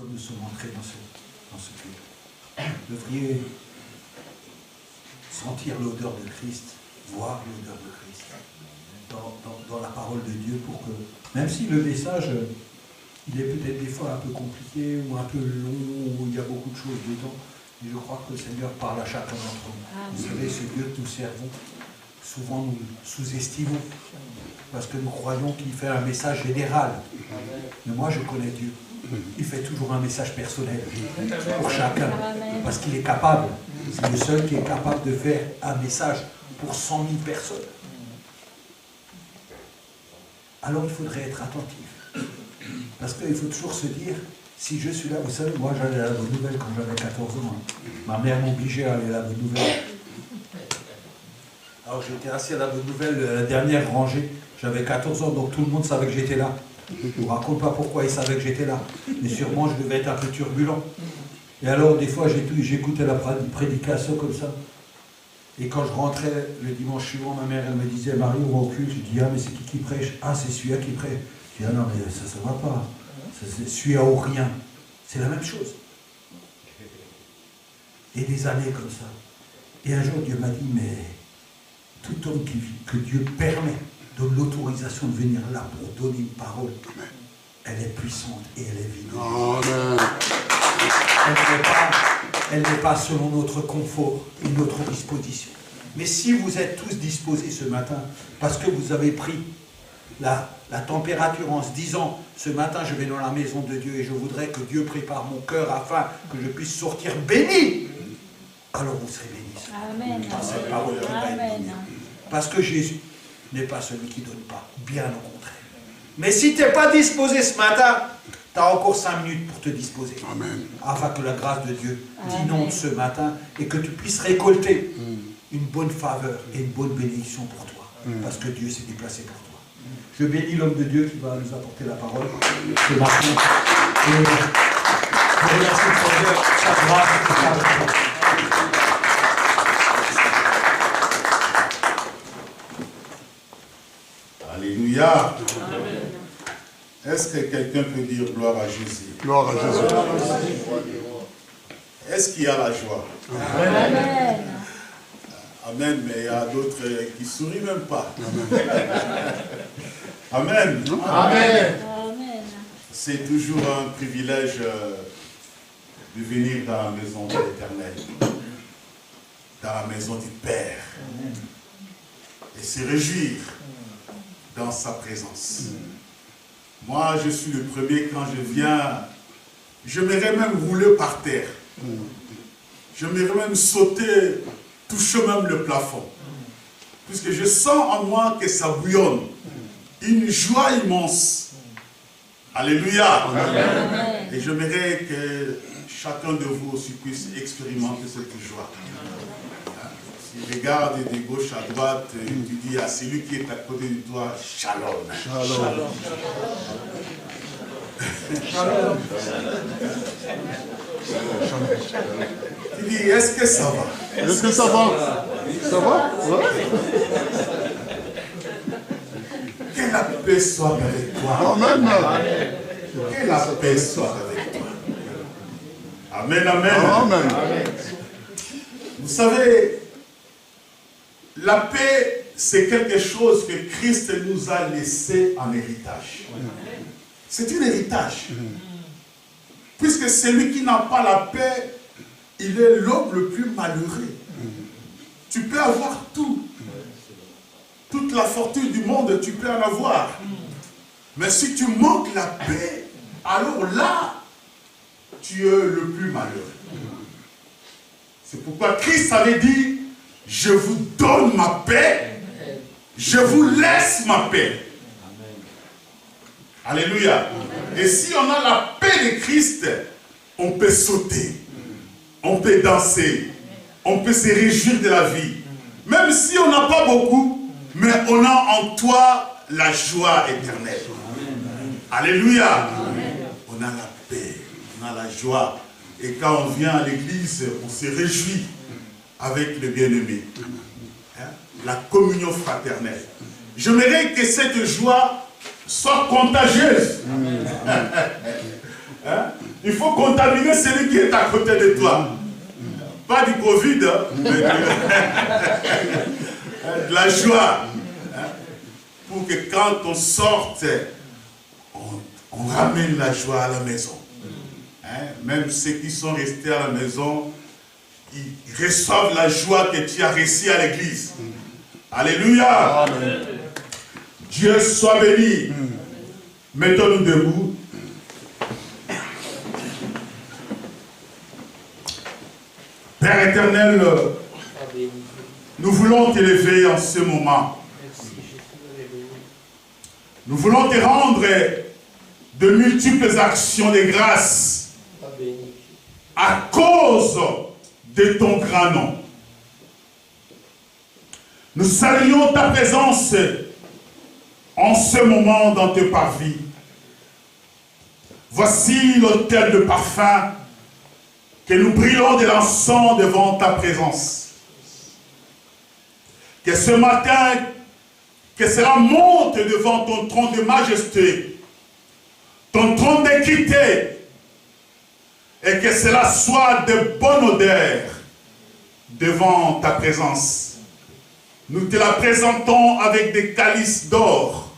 comme nous sommes entrés dans ce culte. Vous devriez sentir l'odeur de Christ, voir l'odeur de Christ dans la parole de Dieu pour que, même si le message, il est peut-être des fois un peu compliqué ou un peu long, ou il y a beaucoup de choses dedans, mais je crois que le Seigneur parle à chacun d'entre nous. Vous savez, ce Dieu que nous servons, souvent nous sous-estimons, parce que nous croyons qu'il fait un message général. Mais moi, je connais Dieu. Il fait toujours un message personnel pour chacun, parce qu'il est capable. C'est le seul qui est capable de faire un message pour 100 000 personnes. Alors il faudrait être attentif. Parce qu'il faut toujours se dire, si je suis là, vous savez, moi j'allais à la Bonne Nouvelle quand j'avais 14 ans. Ma mère m'obligeait à aller à la Bonne Nouvelle. Alors j'étais assis à la Bonne Nouvelle, la dernière rangée, j'avais 14 ans, donc tout le monde savait que j'étais là. Je ne vous raconte pas pourquoi ils savaient que j'étais là, mais sûrement je devais être un peu turbulent. Et alors des fois j'écoutais la prédication comme ça. Et quand je rentrais le dimanche suivant, ma mère elle me disait, Marie, on va au culte. Je dis, ah mais c'est qui prêche? Ah c'est celui-là qui prêche. Je dis, ah non mais ça ne va pas. C'est celui-là ou rien. C'est la même chose. Et des années comme ça. Et un jour Dieu m'a dit, mais tout homme que Dieu permet, donne l'autorisation de venir là pour donner une parole, elle est puissante et elle est vivante. Elle n'est pas selon notre confort et notre disposition. Mais si vous êtes tous disposés ce matin, parce que vous avez pris la température en se disant, ce matin je vais dans la maison de Dieu et je voudrais que Dieu prépare mon cœur afin que je puisse sortir béni, alors vous serez bénis. Amen. Par cette parole qui va être bénie. Parce que Jésus n'est pas celui qui ne donne pas, bien au contraire. Mais si tu n'es pas disposé ce matin, tu as encore 5 minutes pour te disposer. Amen. Afin que la grâce de Dieu t'inonde ce matin et que tu puisses récolter une bonne faveur et une bonne bénédiction pour toi. Parce que Dieu s'est déplacé pour toi. Je bénis l'homme de Dieu qui va nous apporter la parole ce matin. Et je remercie pour sa grâce et sa faveur. Alléluia. Est-ce que quelqu'un peut dire gloire à Jésus? Gloire à Jésus. Est-ce qu'il y a la joie? Amen. Amen, mais il y a d'autres qui ne sourient même pas. Amen. Amen. C'est toujours un privilège de venir dans la maison de l'Éternel, dans la maison du Père, et se réjouir dans sa présence. Moi, je suis le premier, quand je viens, je m'aimerais même rouler par terre. Je m'aimerais même sauter, toucher même le plafond. Puisque je sens en moi que ça bouillonne. Une joie immense. Alléluia. Amen. Et j'aimerais que chacun de vous aussi puisse expérimenter cette joie. Si tu regardes de gauche à droite, tu dis à celui qui est à côté de toi, Shalom. Shalom. Shalom. Tu dis, est-ce que ça va? Est-ce que ça va? Ça va? Ouais. Que la paix soit avec toi. Amen. Que la paix soit avec toi. Amen, amen. Amen. Vous savez, la paix, c'est quelque chose que Christ nous a laissé en héritage. C'est un héritage. Puisque celui qui n'a pas la paix, il est l'homme le plus malheureux. Tu peux avoir tout. Toute la fortune du monde, tu peux en avoir. Mais si tu manques la paix, alors là, tu es le plus malheureux. C'est pourquoi Christ avait dit, je vous donne ma paix, je vous laisse ma paix. Alléluia. Et si on a la paix de Christ, on peut sauter, on peut danser, on peut se réjouir de la vie. Même si on n'a pas beaucoup, mais on a en toi la joie éternelle. Alléluia. On a la paix, on a la joie. Et quand on vient à l'église, on se réjouit avec le bien-aimé. La communion fraternelle. J'aimerais que cette joie soit contagieuse. Il faut contaminer celui qui est à côté de toi. Pas du Covid, mais de la joie. Pour que quand on sorte, on ramène la joie à la maison. Même ceux qui sont restés à la maison, ils reçoivent la joie que tu as reçue à l'église. Alléluia. Amen. Dieu soit béni. Mettons-nous debout. Père éternel, nous voulons t'élever en ce moment. Nous voulons te rendre de multiples actions de grâce à cause de ton grand nom. Nous saluons ta présence en ce moment dans tes parvis. Voici l'autel de parfum que nous brûlons de l'encens devant ta présence. Que ce matin, que cela monte devant ton trône de majesté, ton trône d'équité, et que cela soit de bonne odeur devant ta présence. Nous te la présentons avec des calices d'or,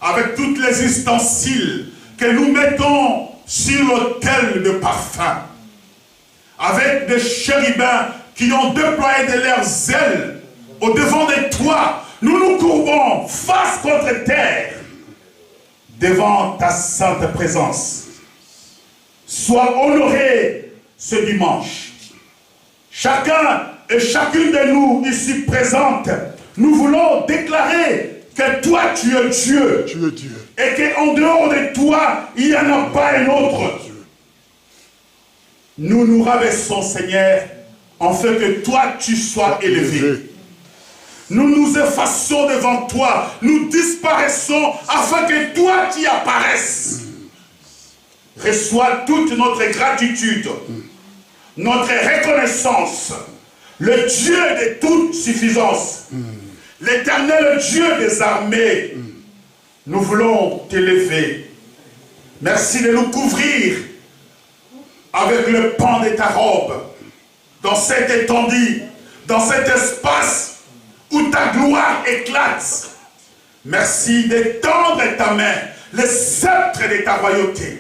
avec toutes les ustensiles que nous mettons sur l'autel de parfum, avec des chérubins qui ont déployé de leurs ailes au-devant de toi. Nous nous courbons face contre terre devant ta sainte présence. Sois honoré ce dimanche. Chacun et chacune de nous ici présentes, nous voulons déclarer que toi tu es Dieu. Tu es Dieu. Et qu'en dehors de toi, il n'y en a pas un autre. Nous nous rabaissons, Seigneur, afin que toi tu sois élevé. Nous nous effaçons devant toi, nous disparaissons afin que toi tu apparaisses. Reçois toute notre gratitude, notre reconnaissance, le Dieu de toute suffisance, l'éternel Dieu des armées. Nous voulons t'élever. Merci de nous couvrir avec le pan de ta robe, dans cette étendue, dans cet espace où ta gloire éclate. Merci d'étendre ta main, le sceptre de ta royauté.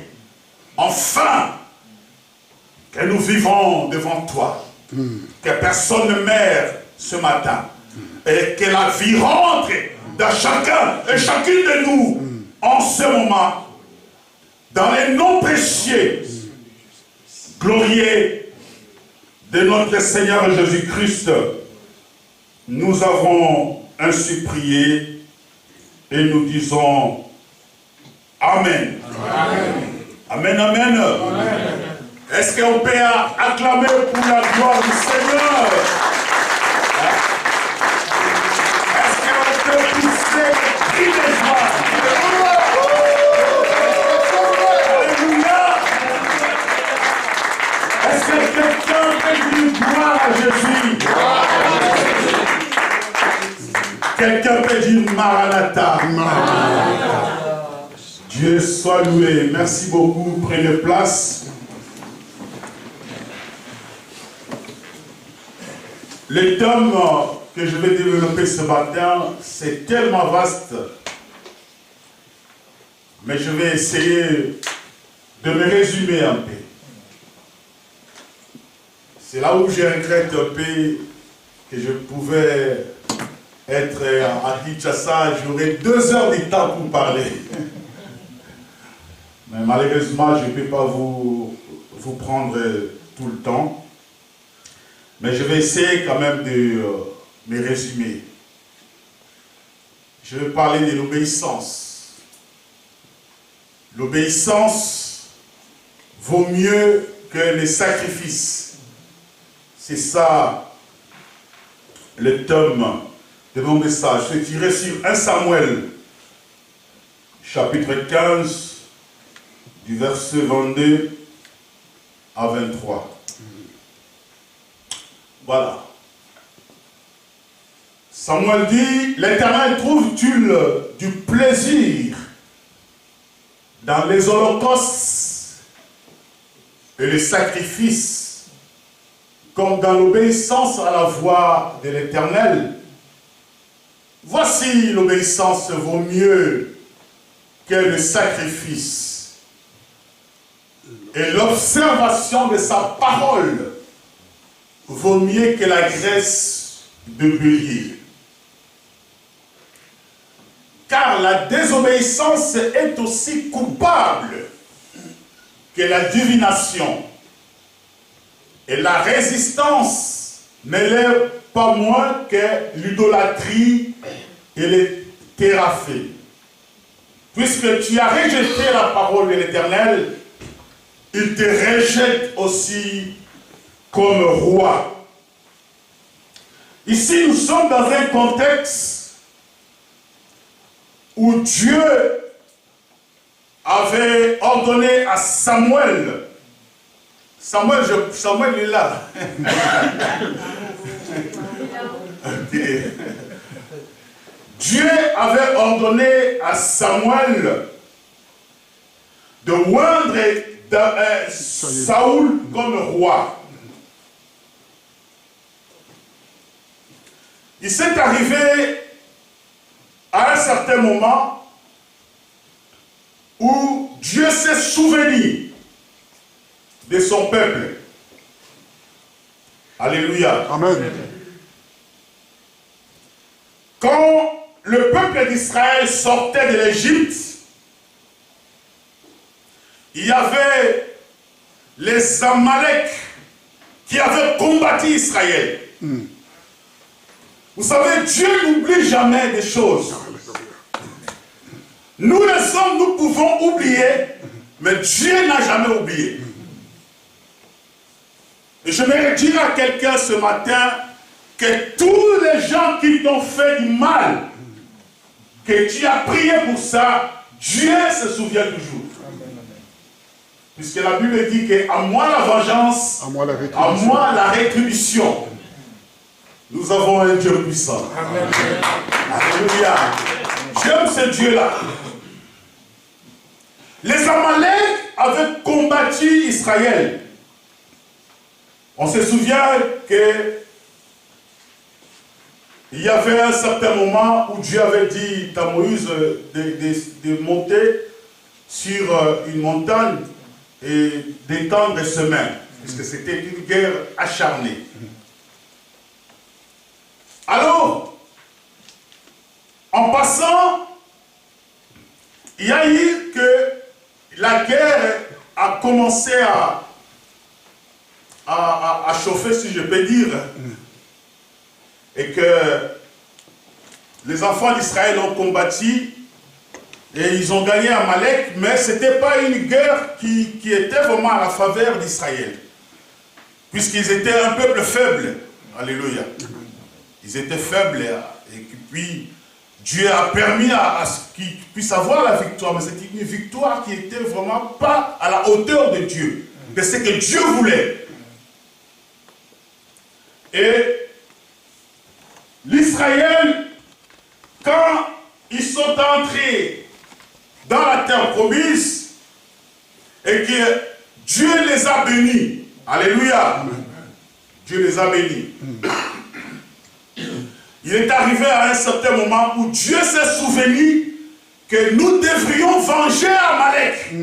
Enfin, que nous vivons devant toi, que personne ne meure ce matin, et que la vie rentre dans chacun et chacune de nous en ce moment, dans les noms précieux, glorieux de notre Seigneur Jésus-Christ. Nous avons ainsi prié et nous disons Amen. Amen, amen. Amen. Est-ce qu'on peut acclamer pour la gloire du Seigneur? Est-ce qu'on peut pousser le cri de joie? Alléluia. Est-ce que quelqu'un peut dire gloire à Jésus? Quelqu'un peut dire Maranatha. Dieu soit loué. Merci beaucoup. Prenez place. Le thème que je vais développer ce matin, c'est tellement vaste. Mais je vais essayer de me résumer un peu. C'est là où je regrette un peu que je pouvais être à Kinshasa. J'aurais 2 heures de temps pour parler. Mais malheureusement, je ne peux pas vous prendre tout le temps. Mais je vais essayer quand même de me résumer. Je vais parler de l'obéissance. L'obéissance vaut mieux que les sacrifices. C'est ça le thème de mon message. C'est tiré sur 1 Samuel, chapitre 15, du verset 22 à 23. Voilà. Samuel dit, l'Éternel trouve-t-il du plaisir dans les holocaustes et le sacrifice, comme dans l'obéissance à la voix de l'Éternel. Voici l'obéissance vaut mieux que le sacrifice, et l'observation de sa parole vaut mieux que la graisse de bélier. Car la désobéissance est aussi coupable que la divination. Et la résistance ne l'est pas moins que l'idolâtrie et les théraphées. Puisque tu as rejeté la parole de l'Éternel, il te rejette aussi comme roi. Ici, nous sommes dans un contexte où Dieu avait ordonné à Samuel. Samuel est là. Okay. Dieu avait ordonné à Samuel de oindre Saoul comme roi. Il s'est arrivé à un certain moment où Dieu s'est souvenu de son peuple. Alléluia. Amen. Quand le peuple d'Israël sortait de l'Égypte, il y avait les Amalek qui avaient combattu Israël. Vous savez, Dieu n'oublie jamais des choses. Nous les hommes, nous pouvons oublier, mais Dieu n'a jamais oublié. Et je vais dire à quelqu'un ce matin que tous les gens qui t'ont fait du mal, que tu as prié pour ça, Dieu se souvient toujours. Puisque la Bible dit qu'à moi la vengeance, à moi la rétribution. Nous avons un Dieu puissant. Amen. Alléluia. J'aime ce Dieu-là. Les Amalek avaient combattu Israël. On se souvient que il y avait un certain moment où Dieu avait dit à Moïse de monter sur une montagne et d'étendre ses mains, puisque c'était une guerre acharnée. Alors, en passant, il y a eu que la guerre a commencé à chauffer, si je peux dire, et que les enfants d'Israël ont combattu et ils ont gagné Amalek, mais ce n'était pas une guerre qui était vraiment à la faveur d'Israël, puisqu'ils étaient un peuple faible. Alléluia. Ils étaient faibles et puis Dieu a permis à ce qu'ils puissent avoir la victoire, mais c'était une victoire qui n'était vraiment pas à la hauteur de Dieu, de ce que Dieu voulait. Et l'Israël, quand ils sont entrés dans la terre promise et que Dieu les a bénis, alléluia, Dieu les a bénis. Il est arrivé à un certain moment où Dieu s'est souvenu que nous devrions venger Amalek.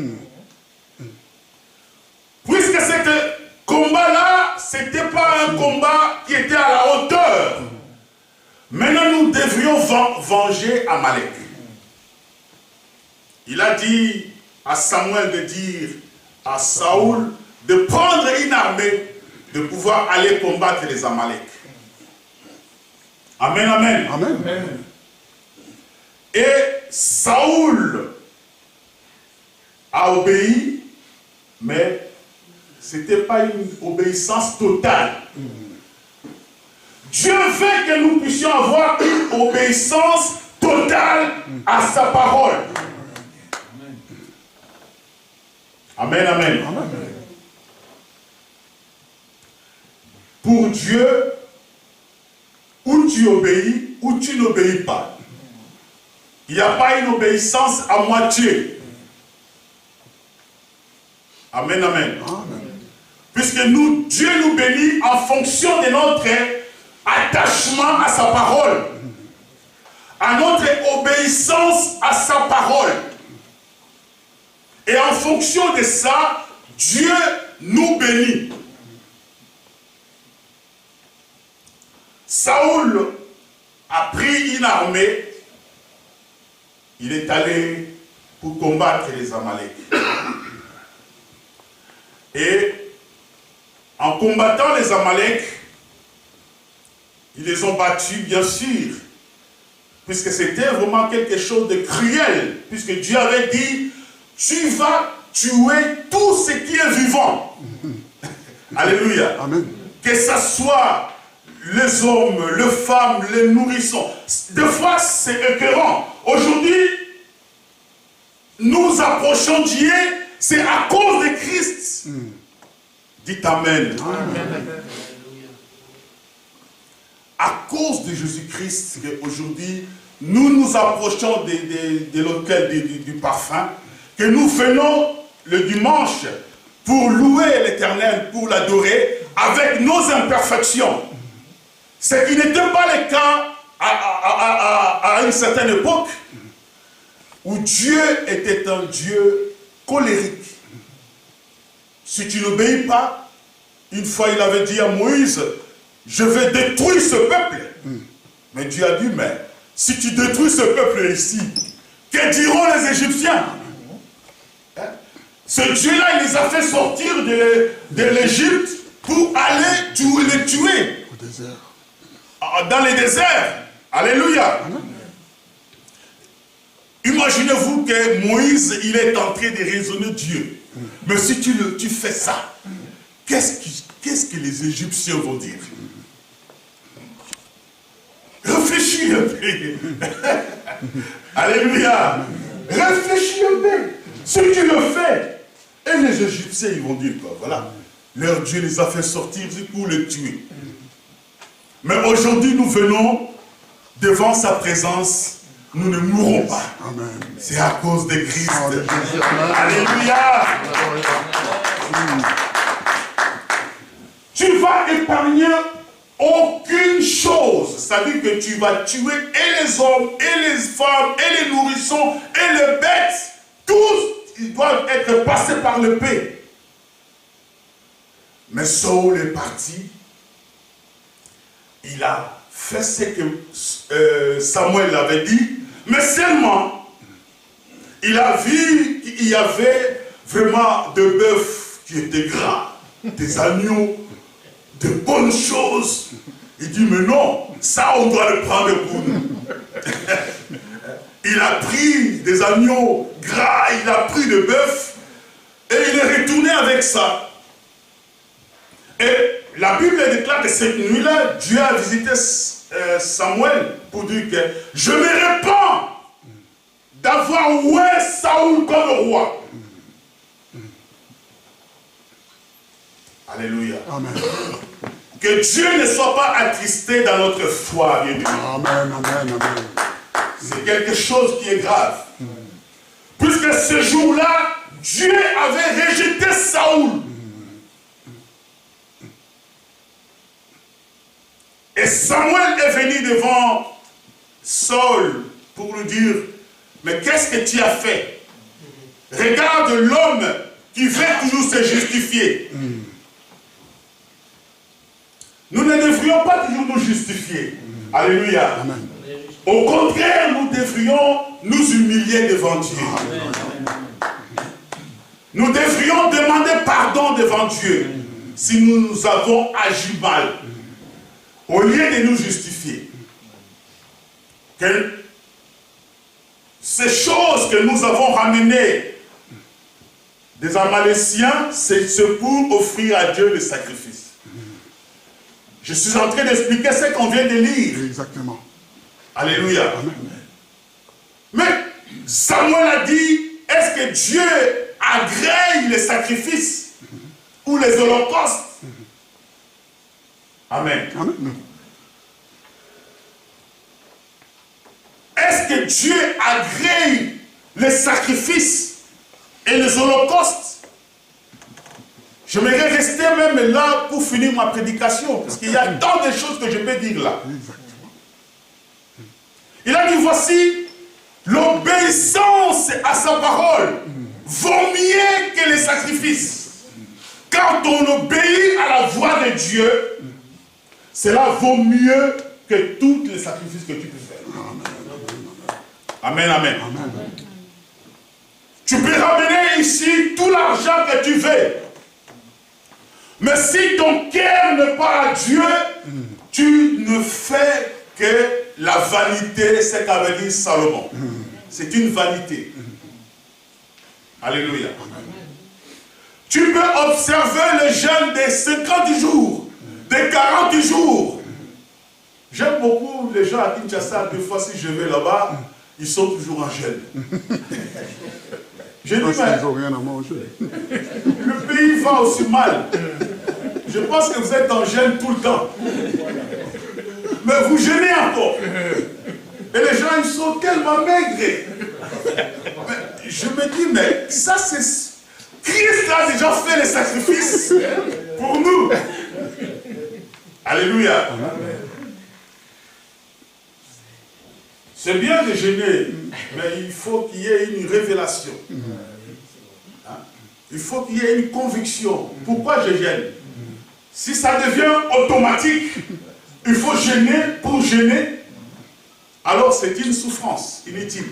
Puisque ce combat-là, ce n'était pas un combat qui était à la hauteur. Maintenant, nous devrions venger Amalek. Il a dit à Samuel de dire à Saoul de prendre une armée, de pouvoir aller combattre les Amalek. Amen, amen. Amen. Et Saoul a obéi, mais ce n'était pas une obéissance totale. Dieu veut que nous puissions avoir une obéissance totale à sa parole. Amen, amen. Pour Dieu, ou tu obéis, ou tu n'obéis pas. Il n'y a pas une obéissance à moitié. Amen, amen. Puisque nous, Dieu nous bénit en fonction de notre attachement à sa parole, à notre obéissance à sa parole. Et en fonction de ça, Dieu nous bénit. Saoul a pris une armée, il est allé pour combattre les Amalek. Et en combattant les Amalek, ils les ont battus, bien sûr, puisque c'était vraiment quelque chose de cruel, puisque Dieu avait dit, tu vas tuer tout ce qui est vivant. Alléluia. Amen. Que ce soit les hommes, les femmes, les nourrissons. Des fois, c'est écœurant. Aujourd'hui, nous approchons Dieu, c'est à cause de Christ. Dites Amen. À cause de Jésus-Christ, aujourd'hui, nous nous approchons de l'autel du parfum, que nous venons le dimanche pour louer l'Éternel, pour l'adorer, avec nos imperfections. Ce qui n'était pas le cas à une certaine époque, où Dieu était un Dieu colérique. Si tu n'obéis pas, une fois il avait dit à Moïse, je vais détruire ce peuple. Mais Dieu a dit, mais si tu détruis ce peuple ici, que diront les Égyptiens? Ce Dieu-là, il les a fait sortir de l'Égypte pour aller les tuer. Au désert. Dans les déserts. Alléluia. Imaginez-vous que Moïse, il est en train de raisonner Dieu. Mais si tu fais ça, qu'est-ce que les Égyptiens vont dire? Réfléchis un peu. Alléluia. Réfléchis un peu. Si tu le fais, et les Égyptiens, ils vont dire quoi? Voilà. Leur Dieu les a fait sortir pour les tuer. Mais aujourd'hui, nous venons devant sa présence. Nous ne mourrons pas. C'est à cause de Christ. Alléluia. Tu vas épargner aucune chose. C'est-à-dire que tu vas tuer et les hommes, et les femmes, et les nourrissons, et les bêtes. Tous, ils doivent être passés par l'épée. Mais Saul est parti. Il a fait ce que Samuel avait dit. Mais seulement, il a vu qu'il y avait vraiment des bœufs qui étaient gras, des agneaux, de bonnes choses. Il dit, mais non, ça on doit le prendre pour nous. Il a pris des agneaux gras, il a pris des bœufs, et il est retourné avec ça. Et la Bible déclare que cette nuit-là, Dieu a visité Samuel pour dire que je me répands d'avoir oué Saoul comme roi. Alléluia. Amen. Que Dieu ne soit pas attristé dans notre foi, bien-aimé. Amen, amen, amen. C'est quelque chose qui est grave. Puisque ce jour-là, Dieu avait rejeté Saoul. Et Samuel est venu devant Saul pour lui dire, mais qu'est-ce que tu as fait? Regarde l'homme qui veut toujours se justifier. Nous ne devrions pas toujours nous justifier. Alléluia. Amen. Au contraire, nous devrions nous humilier devant Dieu. Nous devrions demander pardon devant Dieu si nous avons agi mal. Au lieu de nous justifier. Que ces choses que nous avons ramenées des Amaléciens, c'est pour offrir à Dieu le sacrifice. Je suis en train d'expliquer ce qu'on vient de lire. Exactement. Alléluia. Amen. Mais Samuel a dit, est-ce que Dieu agrée les sacrifices ou les holocaustes? Amen. Amen. Est-ce que Dieu agrée les sacrifices et les holocaustes? J'aimerais rester même là pour finir ma prédication, parce qu'il y a tant de choses que je peux dire là. Il a dit, voici, l'obéissance à sa parole vaut mieux que les sacrifices. Quand on obéit à la voix de Dieu, cela vaut mieux que tous les sacrifices que tu peux faire. Amen, amen. Tu peux ramener ici tout l'argent que tu veux. Mais si ton cœur n'est pas à Dieu, tu ne fais que la vanité, c'est qu'avait dit Salomon. C'est une vanité. Alléluia. Tu peux observer le jeûne des 50 jours, des 40 jours. J'aime beaucoup les gens à Kinshasa, des fois si je vais là-bas, ils sont toujours en jeûne. J'ai dit, mais ils n'ont rien à manger. le pays va aussi mal. Je pense que vous êtes en jeûne tout le temps. Mais vous jeûnez encore. Et les gens, ils sont tellement maigres. Mais je me dis, mais ça c'est... Christ a déjà fait les sacrifices pour nous. Alléluia. C'est bien de jeûner, mais il faut qu'il y ait une révélation. Hein? Il faut qu'il y ait une conviction. Pourquoi je jeûne? Si ça devient automatique, il faut jeûner pour jeûner, alors c'est une souffrance inutile.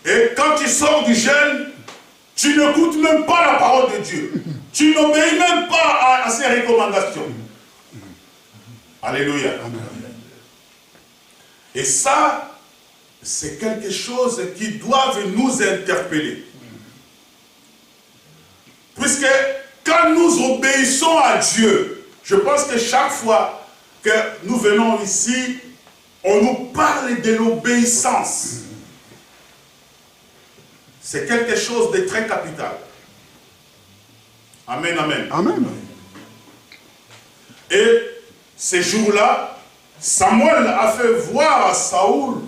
Et quand tu sors du jeûne, tu n'écoutes même pas la parole de Dieu. Tu n'obéis même pas à ses recommandations. Alléluia. Et ça, c'est quelque chose qui doit nous interpeller. Puisque quand nous obéissons à Dieu, je pense que chaque fois que nous venons ici, on nous parle de l'obéissance. C'est quelque chose de très capital. Amen, amen. Amen. Et ces jours-là, Samuel a fait voir à Saoul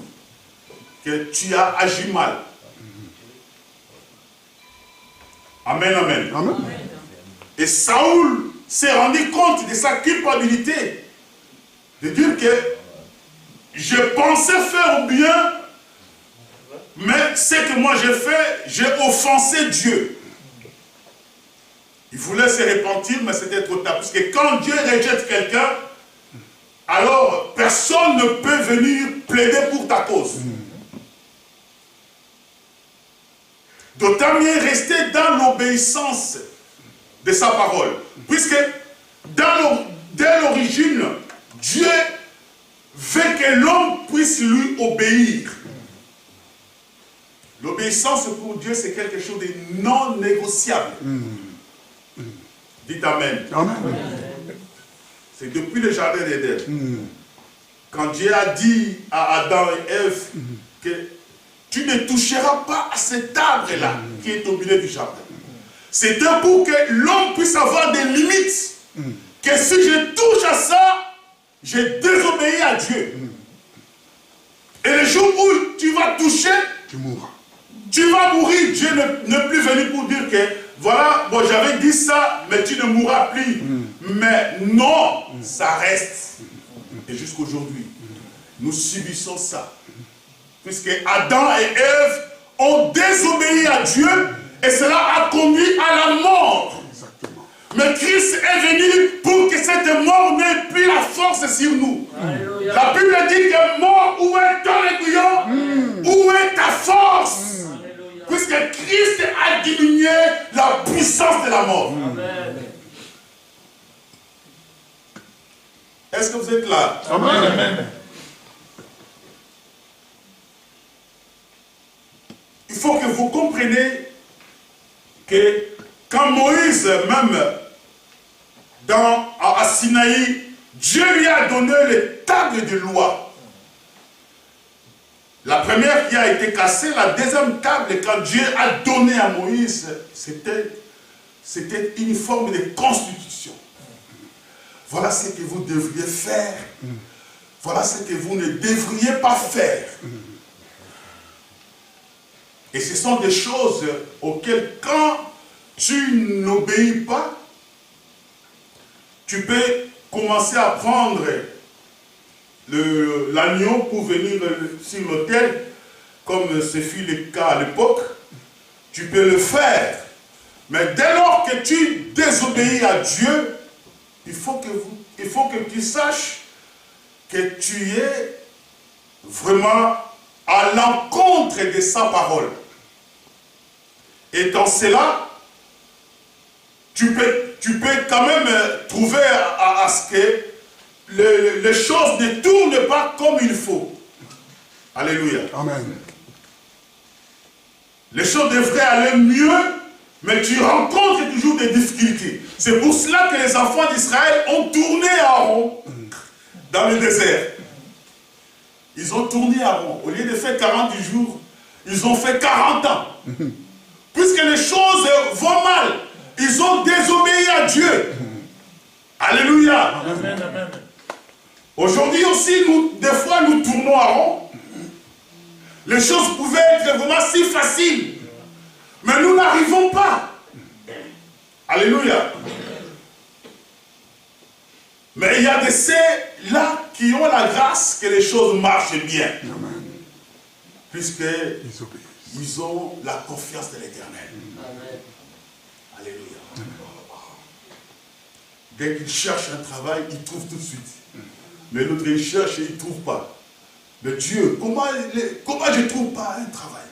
que tu as agi mal. Amen, amen. Amen. Et Saoul s'est rendu compte de sa culpabilité. De dire que je pensais faire bien, mais ce que moi j'ai fait, j'ai offensé Dieu. Il voulait se repentir, mais c'était trop tard. Parce que quand Dieu rejette quelqu'un, alors personne ne peut venir plaider pour ta cause. D'autant mieux rester dans l'obéissance de sa parole. Puisque dès l'origine, Dieu veut que l'homme puisse lui obéir. L'obéissance pour Dieu, c'est quelque chose de non négociable. Dites Amen. Amen. C'est depuis le jardin d'Éden. Quand Dieu a dit à Adam et Ève que tu ne toucheras pas à cet arbre-là qui est au milieu du jardin. C'était pour que l'homme puisse avoir des limites. Que si je touche à ça, j'ai désobéi à Dieu. Et le jour où tu vas toucher, Tu mourras. tu vas mourir. Dieu n'est plus venu pour dire que, voilà, bon, j'avais dit ça, mais tu ne mourras plus. Mais non, ça reste. Et jusqu'aujourd'hui, nous subissons ça. Puisque Adam et Ève ont désobéi à Dieu, et cela a conduit à la mort. Exactement. Mais Christ est venu pour que cette mort n'ait plus la force sur nous. Alléluia. La Bible dit que mort, où est ton aiguillon? Où est ta force? Alléluia. Puisque Christ a diminué la puissance de la mort. Amen. Est-ce que vous êtes là? Amen. Il faut que vous compreniez que quand Moïse, même à Sinaï, Dieu lui a donné les tables de loi. La première qui a été cassée, la deuxième table, quand Dieu a donné à Moïse, c'était une forme de constitution. Voilà ce que vous devriez faire. Voilà ce que vous ne devriez pas faire. Et ce sont des choses auxquelles, quand tu n'obéis pas, tu peux commencer à prendre l'agneau pour venir sur l'autel, comme ce fut le cas à l'époque. Tu peux le faire. Mais dès lors que tu désobéis à Dieu, il faut que tu saches que tu es vraiment à l'encontre de sa parole. Et dans cela, tu peux quand même trouver à ce que les choses ne tournent pas comme il faut. Alléluia. Amen. Les choses devraient aller mieux, mais tu rencontres toujours des difficultés. C'est pour cela que les enfants d'Israël ont tourné à rond dans le désert. Ils ont tourné à rond. Au lieu de faire 40 jours, ils ont fait 40 ans. Puisque les choses vont mal, ils ont désobéi à Dieu. Alléluia. Amen, amen. Aujourd'hui aussi, des fois, nous tournons à rond. Les choses pouvaient être vraiment si faciles. Mais nous n'arrivons pas. Alléluia. Mais il y a de ceux-là qui ont la grâce que les choses marchent bien. Puisqu'ils ont la confiance de l'Éternel. Alléluia. Dès qu'ils cherchent un travail, ils trouvent tout de suite. Mais l'autre, il cherche et il ne trouve pas. Mais Dieu, comment je ne trouve pas un travail?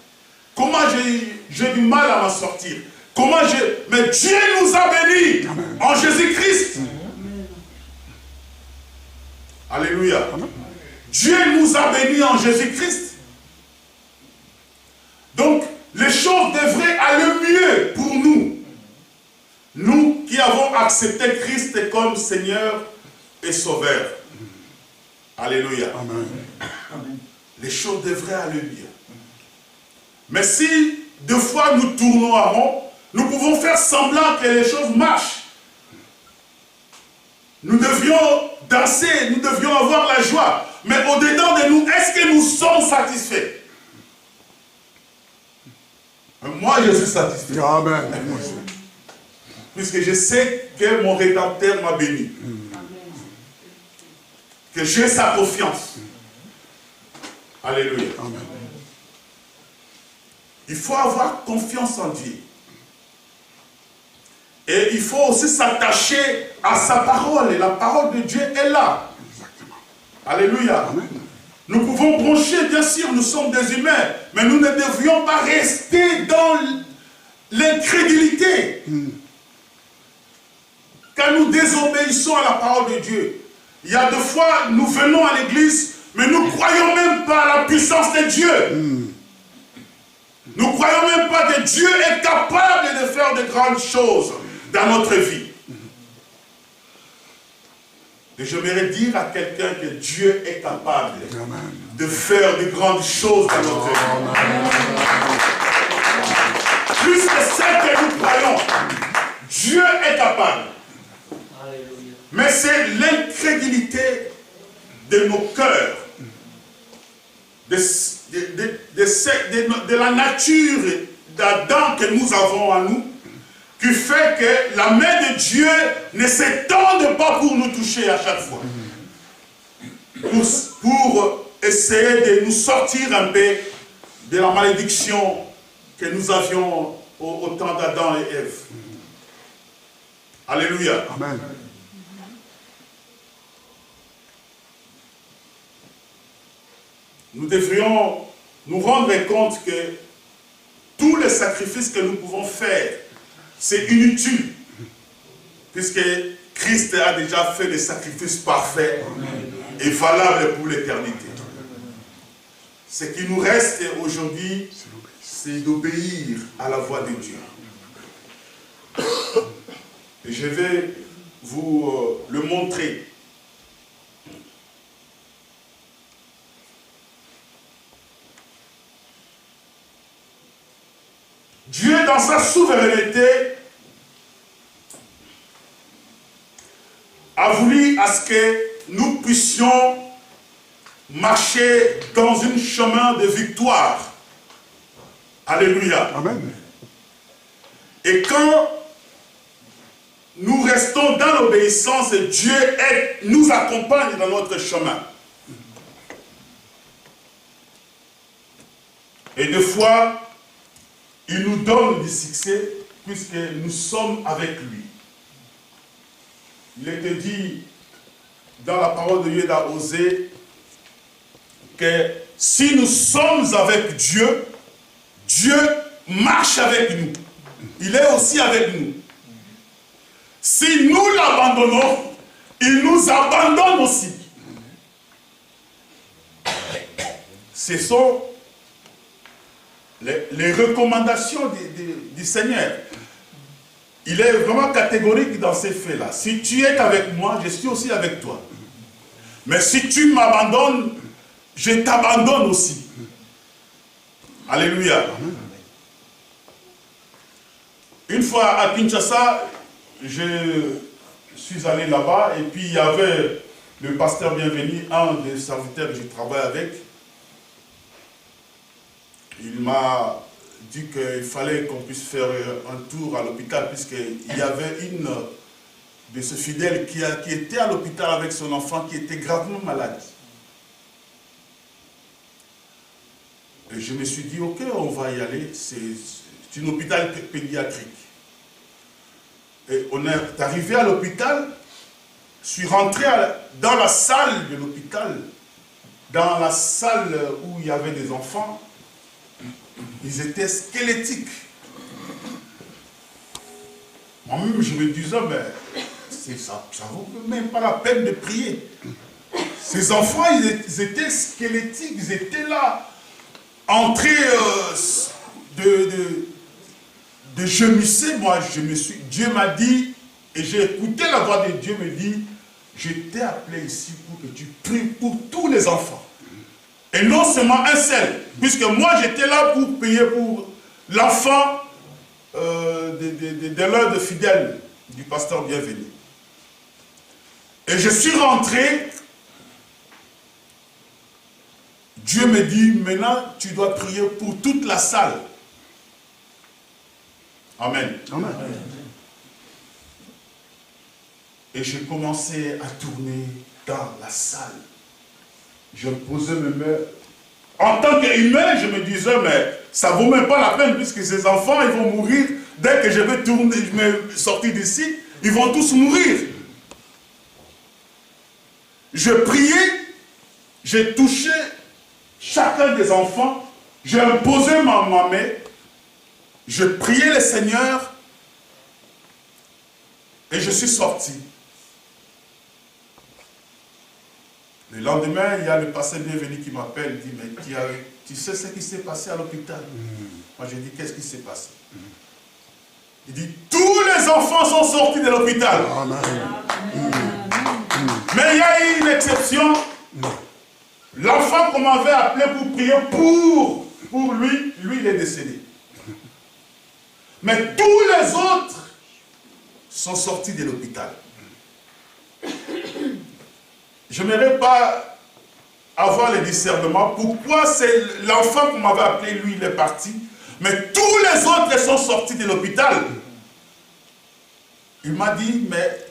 Comment j'ai du mal à m'en sortir? Mais Dieu nous a bénis en Jésus-Christ. Alléluia. Dieu nous a bénis en Jésus-Christ. Donc, les choses devraient aller mieux pour nous. Nous qui avons accepté Christ comme Seigneur et Sauveur. Alléluia. Amen. Les choses devraient aller mieux. Mais si, deux fois, nous tournons à rond, nous pouvons faire semblant que les choses marchent. Nous devions danser, nous devions avoir la joie. Mais au-dedans de nous, est-ce que nous sommes satisfaits? Moi, je suis satisfait. Amen. Puisque je sais que mon Rédempteur m'a béni. Que j'ai sa confiance. Alléluia. Amen. Il faut avoir confiance en Dieu. Et il faut aussi s'attacher à sa parole. Et la parole de Dieu est là. Exactement. Alléluia. Amen. Nous pouvons broncher, bien sûr, nous sommes des humains. Mais nous ne devions pas rester dans l'incrédulité. Quand nous désobéissons à la parole de Dieu. Il y a des fois, nous venons à l'église, mais nous ne croyons même pas à la puissance de Dieu. Nous ne croyons même pas que Dieu est capable de faire de grandes choses dans notre vie. Et j'aimerais dire à quelqu'un que Dieu est capable de faire de grandes choses dans notre vie. Plus que celles que nous croyons, Dieu est capable. Mais c'est l'incrédulité de nos cœurs, de la nature d'Adam que nous avons en nous, qui fait que la main de Dieu ne s'étende pas pour nous toucher à chaque fois. Pour essayer de nous sortir un peu de la malédiction que nous avions au temps d'Adam et Ève. Alléluia. Amen. Nous devrions nous rendre compte que tous les sacrifices que nous pouvons faire, c'est inutile. Puisque Christ a déjà fait des sacrifices parfaits et valables pour l'éternité. Ce qui nous reste aujourd'hui, c'est d'obéir à la voix de Dieu. Et je vais vous le montrer. Dieu, dans sa souveraineté, a voulu à ce que nous puissions marcher dans un chemin de victoire. Alléluia. Amen. Et quand nous restons dans l'obéissance et Dieu nous accompagne dans notre chemin. Et des fois, il nous donne du succès puisque nous sommes avec lui. Il était dit dans la parole de Dieu dans Osée que si nous sommes avec Dieu, Dieu marche avec nous. Il est aussi avec nous. Si nous l'abandonnons, il nous abandonne aussi. Ce sont les recommandations du Seigneur. Il est vraiment catégorique dans ces faits-là. Si tu es avec moi, je suis aussi avec toi. Mais si tu m'abandonnes, je t'abandonne aussi. Alléluia. Une fois à Kinshasa, je suis allé là-bas et puis il y avait le pasteur Bienvenu, un des serviteurs que je travaille avec. Il m'a dit qu'il fallait qu'on puisse faire un tour à l'hôpital puisqu'il y avait une de ces fidèles qui était à l'hôpital avec son enfant qui était gravement malade. Et je me suis dit, ok, on va y aller, c'est un hôpital pédiatrique. Et on est arrivé à l'hôpital, je suis rentré dans la salle de l'hôpital, dans la salle où il y avait des enfants. Ils étaient squelettiques. Moi-même, je me disais, mais ça ne vaut même pas la peine de prier. Ces enfants, ils étaient squelettiques, ils étaient là, entrés de gémisser. Moi, Dieu m'a dit, et j'ai écouté la voix de Dieu me dit, je t'ai appelé ici pour que tu pries pour tous les enfants. Et non seulement un seul, puisque moi j'étais là pour prier pour l'enfant de l'un de fidèles du pasteur Bienvenu. Et je suis rentré, Dieu me dit, maintenant tu dois prier pour toute la salle. Amen. Amen. Et j'ai commencé à tourner dans la salle. Je me posais mes mains. En tant qu'humain, je me disais, mais ça ne vaut même pas la peine, puisque ces enfants, ils vont mourir. Dès que je vais tourner, je vais sortir d'ici, ils vont tous mourir. Je priais, j'ai touché chacun des enfants, j'ai imposé ma main, je priais le Seigneur, et je suis sorti. Le lendemain, il y a le pasteur Bienvenu qui m'appelle, il dit, mais tu sais ce qui s'est passé à l'hôpital? Moi, j'ai dit, qu'est-ce qui s'est passé? Il dit, tous les enfants sont sortis de l'hôpital. Mais il y a eu une exception. L'enfant qu'on m'avait appelé pour prier pour lui, il est décédé. Mais tous les autres sont sortis de l'hôpital. Je n'aimerais pas avoir le discernement. Pourquoi c'est l'enfant qu'on m'avait appelé, lui, il est parti, mais tous les autres sont sortis de l'hôpital. Il m'a dit, mais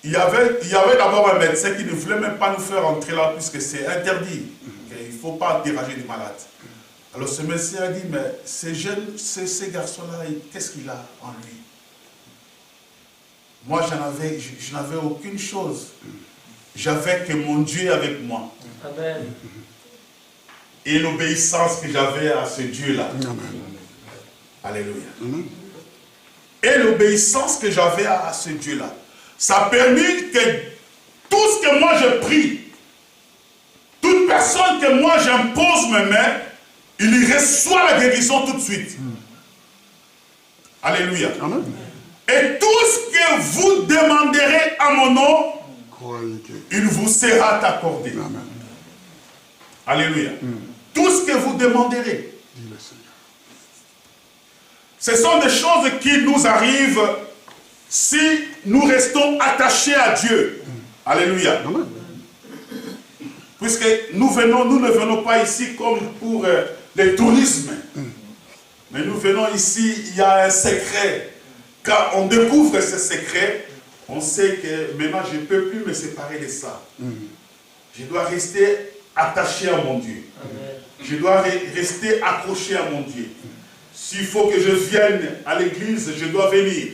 il y avait d'abord un médecin qui ne voulait même pas nous faire entrer là, puisque c'est interdit. Il ne faut pas déranger des malades. Alors ce médecin a dit, mais ces jeunes, ces garçons-là, qu'est-ce qu'il a en lui? Moi, je n'avais aucune chose. J'avais que mon Dieu avec moi. Amen. Et l'obéissance que j'avais à ce Dieu-là. Alléluia. Amen. Et l'obéissance que j'avais à ce Dieu-là. Ça a permis que tout ce que moi je prie, toute personne que moi j'impose mes mains, il y reçoit la guérison tout de suite. Alléluia. Amen. Et tout ce que vous demanderez à mon nom, il vous sera accordé. Amen. Alléluia. Tout ce que vous demanderez. Ce sont des choses qui nous arrivent si nous restons attachés à Dieu. Alléluia. Amen. Puisque nous ne venons pas ici comme pour le tourisme. Mais nous venons ici, il y a un secret quand on découvre ce secret, on sait que maintenant je ne peux plus me séparer de ça. Je dois rester attaché à mon Dieu. Je dois rester accroché à mon Dieu. S'il faut que je vienne à l'église, je dois venir.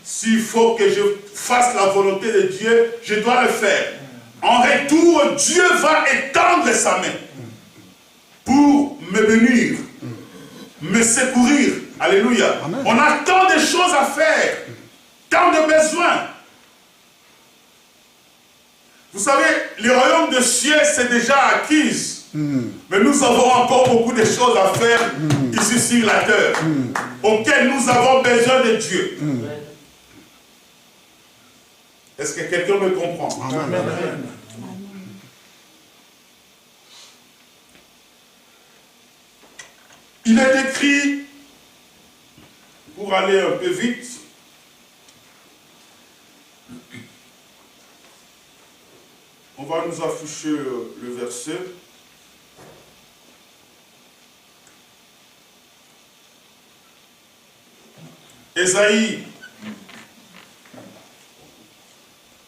S'il faut que je fasse la volonté de Dieu, je dois le faire. En retour, Dieu va étendre sa main pour me bénir, me secourir. Alléluia. Amen. On a tant de choses à faire, tant de besoins. Vous savez, le royaume de cieux, c'est déjà acquis. Mais nous avons encore beaucoup de choses à faire ici sur la terre, auxquelles nous avons besoin de Dieu. Est-ce que quelqu'un me comprend? Amen. Il est écrit, pour aller un peu vite, on va nous afficher le verset. Ésaïe,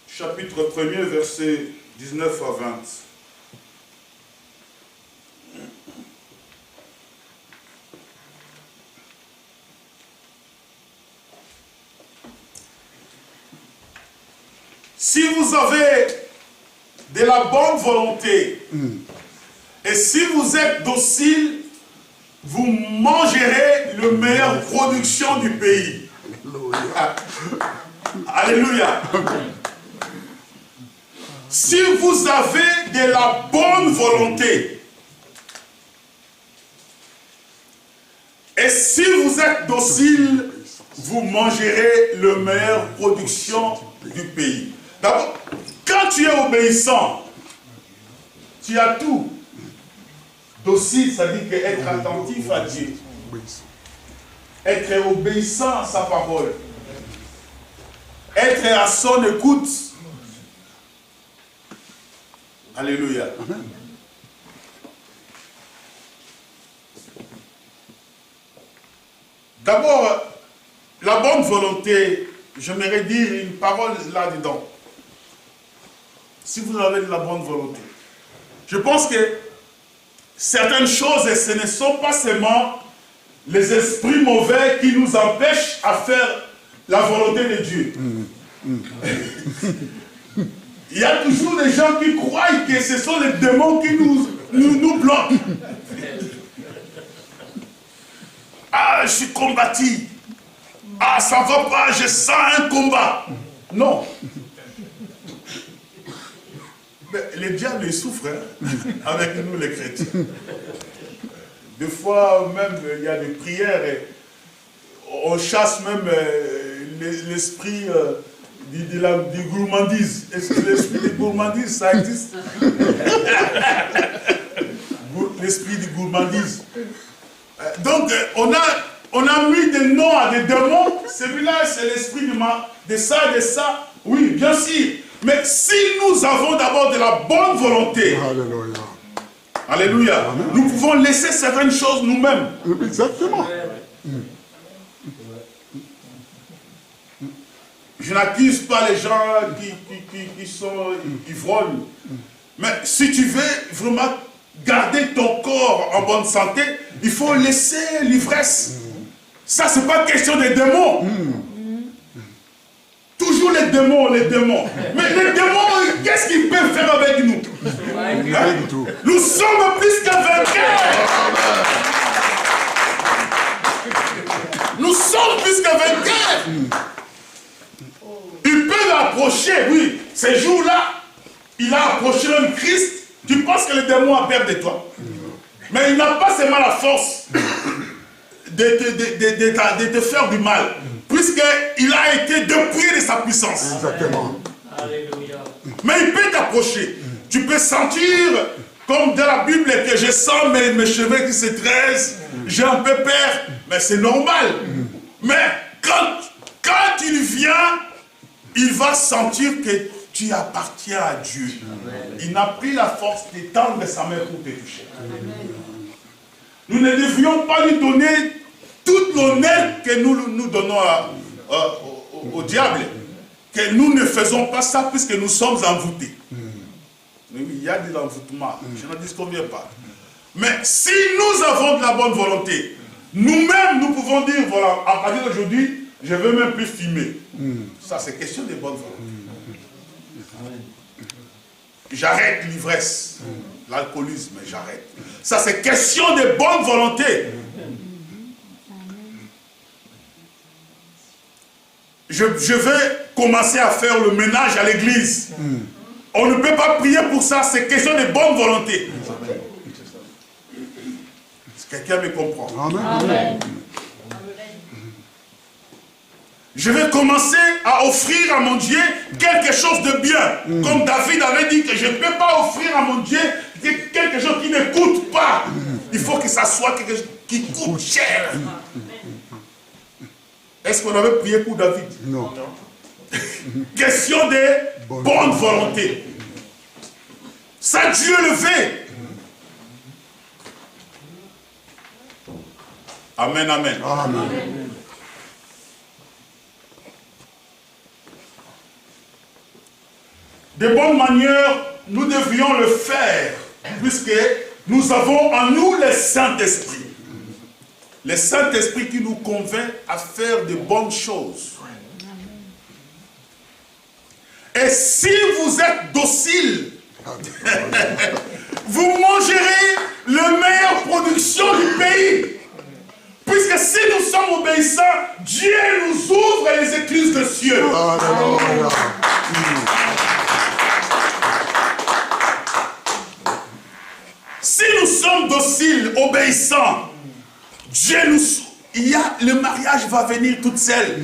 chapitre 1er, verset 19 à 20. Si vous avez de la bonne volonté et si vous êtes docile, vous mangerez la meilleure production du pays. Alléluia. Si vous avez de la bonne volonté et si vous êtes docile, vous mangerez la meilleure production du pays. D'abord, quand tu es obéissant, tu as tout. Docile, ça dit être attentif à Dieu. Être obéissant à sa parole. Être à son écoute. Alléluia. D'abord, la bonne volonté, j'aimerais dire une parole là-dedans. Si vous avez de la bonne volonté. Je pense que certaines choses, ce ne sont pas seulement les esprits mauvais qui nous empêchent à faire la volonté de Dieu. Il y a toujours des gens qui croient que ce sont les démons qui nous bloquent. Ah, je suis combattu. Ah, ça ne va pas, je sens un combat. Non. Mais le diable, il souffre avec nous les chrétiens. Des fois, même, il y a des prières et on chasse même l'esprit du gourmandise. Est-ce que l'esprit du gourmandise, ça existe? L'esprit du gourmandise. Donc, on a mis des noms à des démons. Celui-là, c'est l'esprit de ça, de ça. Oui, bien sûr. Mais si nous avons d'abord de la bonne volonté, alléluia, alléluia, nous pouvons laisser certaines choses nous-mêmes. Exactement. Je n'accuse pas les gens qui volent. Mais si tu veux vraiment garder ton corps en bonne santé, il faut laisser l'ivresse. Ça, ce n'est pas question des démons. Toujours les démons, les démons. Mais les démons, qu'est-ce qu'ils peuvent faire avec nous? Hein? Nous sommes plus que vainqueurs. Nous sommes plus que vainqueurs. Ils peuvent approcher, oui. Ces jours-là, il a approché même Christ. Tu penses que le démon a peur de toi. Mais il n'a pas seulement la force de te faire du mal. Puisqu'il a été dépouillé de sa puissance. Exactement. Mais il peut t'approcher. Tu peux sentir, comme dans la Bible, que je sens mes cheveux qui se tressent, j'ai un peu peur, mais c'est normal. Mais quand il vient, il va sentir que tu appartiens à Dieu. Il n'a pris la force d'étendre sa main pour te toucher. Nous ne devions pas lui donner toute l'honneur que nous donnons au diable que nous ne faisons pas ça puisque nous sommes envoûtés. Oui, il y a de l'envoûtement, je n'en disconviens pas. Mais si nous avons de la bonne volonté, nous-mêmes, nous pouvons dire, voilà, à partir d'aujourd'hui, je ne veux même plus fumer. Ça, c'est question de bonne volonté. J'arrête l'ivresse, l'alcoolisme, j'arrête. Ça, c'est question de bonne volonté. Je vais commencer à faire le ménage à l'église. On ne peut pas prier pour ça, c'est question de bonne volonté. Quelqu'un me comprend. Amen. Je vais commencer à offrir à mon Dieu quelque chose de bien. Comme David avait dit que je ne peux pas offrir à mon Dieu quelque chose qui ne coûte pas. Il faut que ça soit quelque chose qui coûte cher. Est-ce qu'on avait prié pour David? Non. Question de bonne volonté. Ça, Dieu le fait. Amen, amen. Amen. De bonne manière, nous devrions le faire, puisque nous avons en nous le Saint-Esprit. Le Saint-Esprit qui nous convainc à faire de bonnes choses. Et si vous êtes docile, vous mangerez la meilleure production du pays. Puisque si nous sommes obéissants, Dieu nous ouvre les écluses des cieux. Si nous sommes dociles, obéissants, Dieu nous... le mariage va venir toute seule.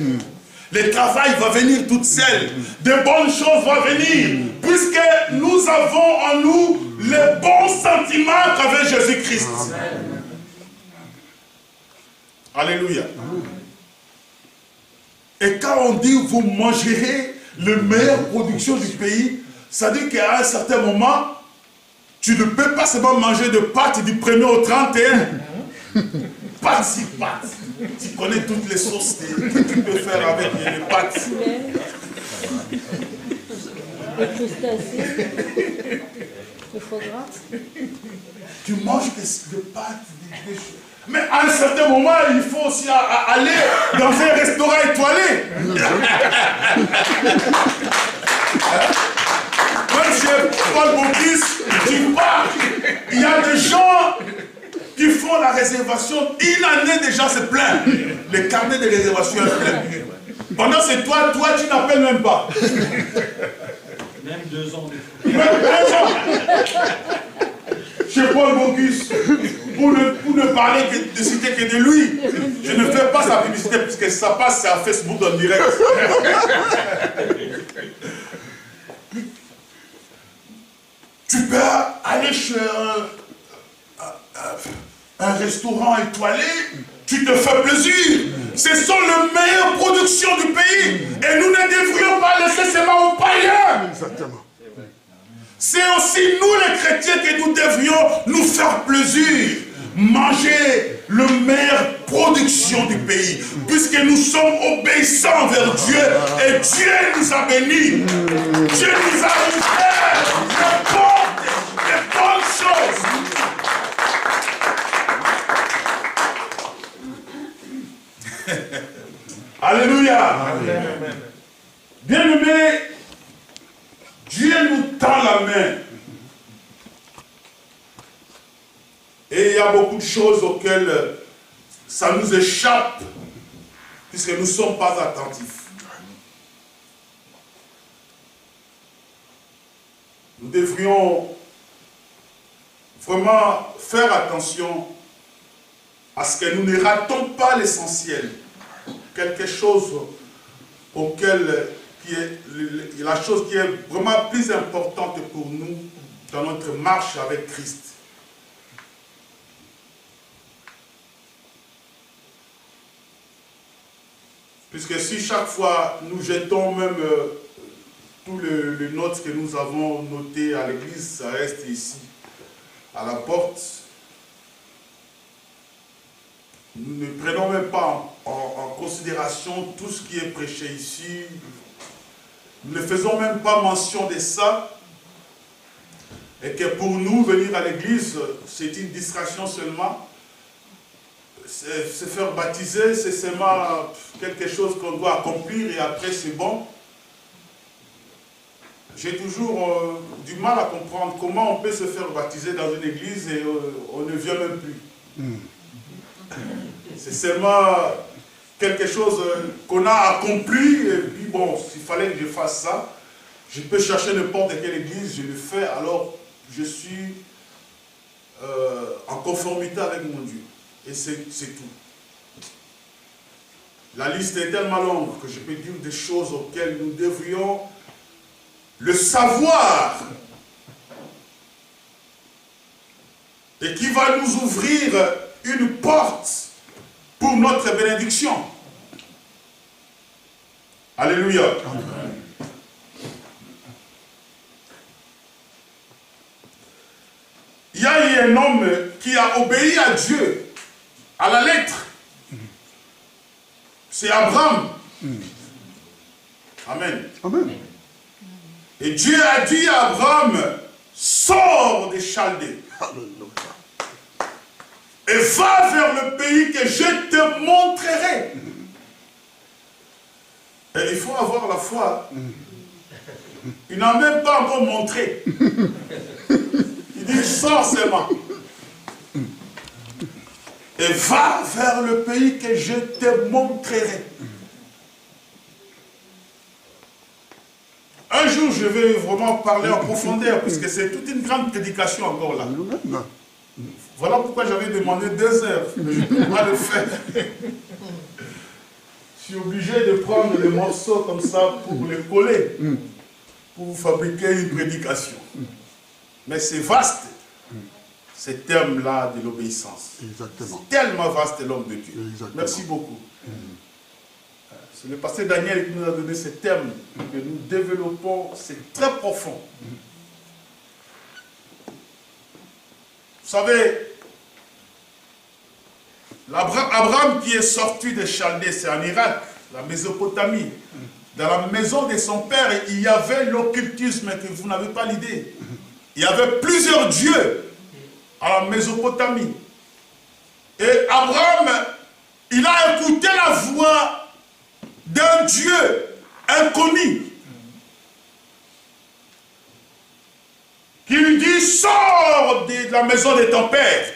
Le travail va venir toute seule. De bonnes choses vont venir. Puisque nous avons en nous les bons sentiments à travers Jésus-Christ. Alléluia. Et quand on dit vous mangerez la meilleure production du pays, ça dit qu'à un certain moment, tu ne peux pas seulement manger de pâtes du 1er au 31. Pâtes si pâtes. Tu connais toutes les sauces que tu peux faire avec les pâtes. Les crustacés. Le foie gras. Tu manges des pâtes, des choses. Mais à un certain moment, il faut aussi aller dans un restaurant étoilé. Même chez Paul Bocuse, tu pars. Il y a des gens qui font la réservation. Une année déjà, c'est plein. Le carnet de réservation est plein. Pendant ce toi, tu n'appelles même pas. Même 2 ans. Même 2 ans. Chez Paul Bocuse, pour ne parler de citer que de lui, je ne fais pas sa publicité puisque ça passe à Facebook en direct. Tu peux aller chez un restaurant étoilé, tu te fais plaisir. Ce sont les meilleures productions du pays. Et nous ne devrions pas laisser seulement aux païens. Exactement. C'est aussi nous les chrétiens que nous devrions nous faire plaisir. Manger la meilleure production du pays. Puisque nous sommes obéissants vers Dieu. Et Dieu nous a bénis. Dieu nous a ouvert les bonnes choses. Alléluia. Bien-aimés, Dieu nous tend la main. Et il y a beaucoup de choses auxquelles ça nous échappe, puisque nous ne sommes pas attentifs. Nous devrions vraiment faire attention à ce que nous ne ratons pas l'essentiel. Quelque chose auquel la chose qui est vraiment plus importante pour nous dans notre marche avec Christ. Puisque si chaque fois nous jetons même tous les notes que nous avons notées à l'église, ça reste ici, à la porte, nous ne prenons même pas en considération tout ce qui est prêché ici. Nous ne faisons même pas mention de ça. Et que pour nous, venir à l'église, c'est une distraction seulement. Se faire baptiser, c'est seulement quelque chose qu'on doit accomplir et après c'est bon. J'ai toujours du mal à comprendre comment on peut se faire baptiser dans une église et on ne vient même plus. C'est seulement quelque chose qu'on a accompli et puis bon, s'il fallait que je fasse ça, je peux chercher n'importe quelle église, je le fais, alors je suis en conformité avec mon Dieu. Et c'est tout. La liste est tellement longue que je peux dire des choses auxquelles nous devrions le savoir et qui va nous ouvrir une porte pour notre bénédiction. Alléluia. Amen. Il y a eu un homme qui a obéi à Dieu à la lettre. C'est Abraham. Amen. Amen. Et Dieu a dit à Abraham, sors des Chaldées. Et va vers le pays que je te montrerai. Et il faut avoir la foi. Il n'a même pas encore montré. Il dit, sors seulement. Et va vers le pays que je te montrerai. Un jour, je vais vraiment parler en profondeur, puisque c'est toute une grande prédication encore là. Voilà pourquoi j'avais demandé 2 heures, mais je ne peux pas le faire. Je suis obligé de prendre des morceaux comme ça pour les coller, pour fabriquer une prédication. Mais c'est vaste, ce thème-là de l'obéissance. Exactement. C'est tellement vaste l'homme de Dieu. Exactement. Merci beaucoup. C'est le pasteur Daniel qui nous a donné ce thème que nous développons, c'est très profond. Vous savez, Abraham qui est sorti de Chaldée, c'est en Irak, la Mésopotamie. Dans la maison de son père, il y avait l'occultisme que vous n'avez pas l'idée. Il y avait plusieurs dieux à la Mésopotamie. Et Abraham, il a écouté la voix d'un Dieu inconnu qui lui dit, sors de la maison de ton père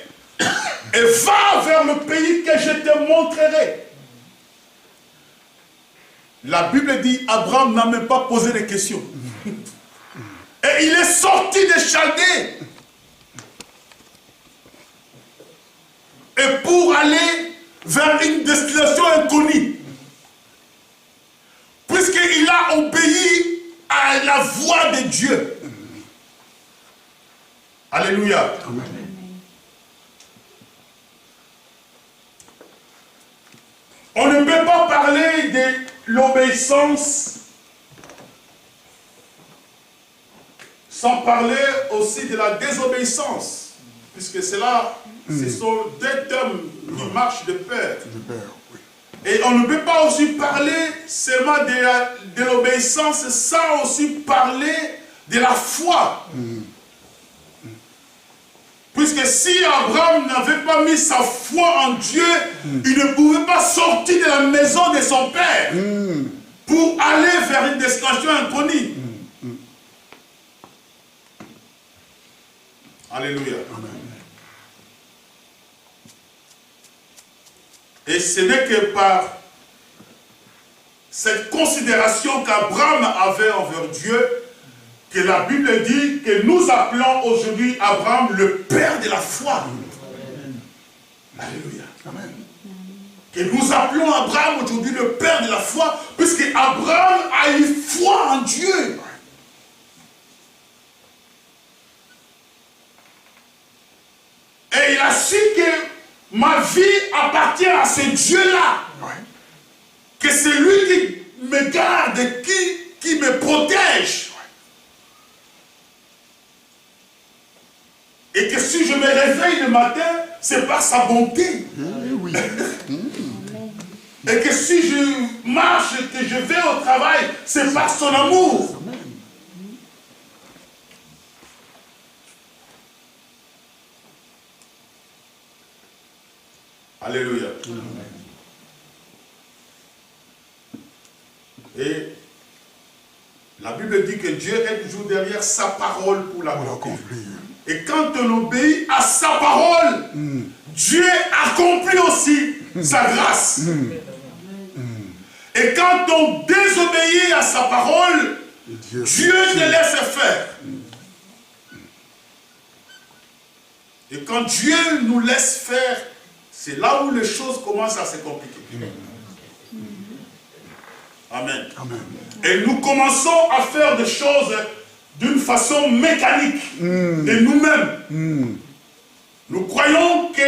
et va vers le pays que je te montrerai. La Bible dit, Abraham n'a même pas posé de questions. Et il est sorti de Chaldée. Et pour aller vers une destination inconnue. Puisqu'il a obéi à la voix de Dieu. Alléluia. Amen. On ne peut pas parler de l'obéissance sans parler aussi de la désobéissance. Puisque cela, ce sont 2 thèmes qui marchent de pair. Et on ne peut pas aussi parler seulement de l'obéissance sans aussi parler de la foi. Puisque si Abraham n'avait pas mis sa foi en Dieu, il ne pouvait pas sortir de la maison de son père pour aller vers une destination inconnue. Alléluia. Amen. Et ce n'est que par cette considération qu'Abraham avait envers Dieu que la Bible dit que nous appelons aujourd'hui Abraham le père de la foi. Alléluia. Amen. Que nous appelons Abraham aujourd'hui le père de la foi, puisque Abraham a eu foi en Dieu. Et il a su que ma vie appartient à ce Dieu-là. Que c'est lui qui me garde, qui me protège. Et que si je me réveille le matin, c'est par sa bonté. Oui. Et que si je marche, que je vais au travail, c'est par son amour. Alléluia. Et la Bible dit que Dieu est toujours derrière sa parole pour l'accomplir. Et quand on obéit à sa parole, Dieu accomplit aussi sa grâce. Et quand on désobéit à sa parole, Dieu te laisse faire. Et quand Dieu nous laisse faire, c'est là où les choses commencent à se compliquer. Amen. Amen. Et nous commençons à faire des choses d'une façon mécanique. Et nous-mêmes, nous croyons que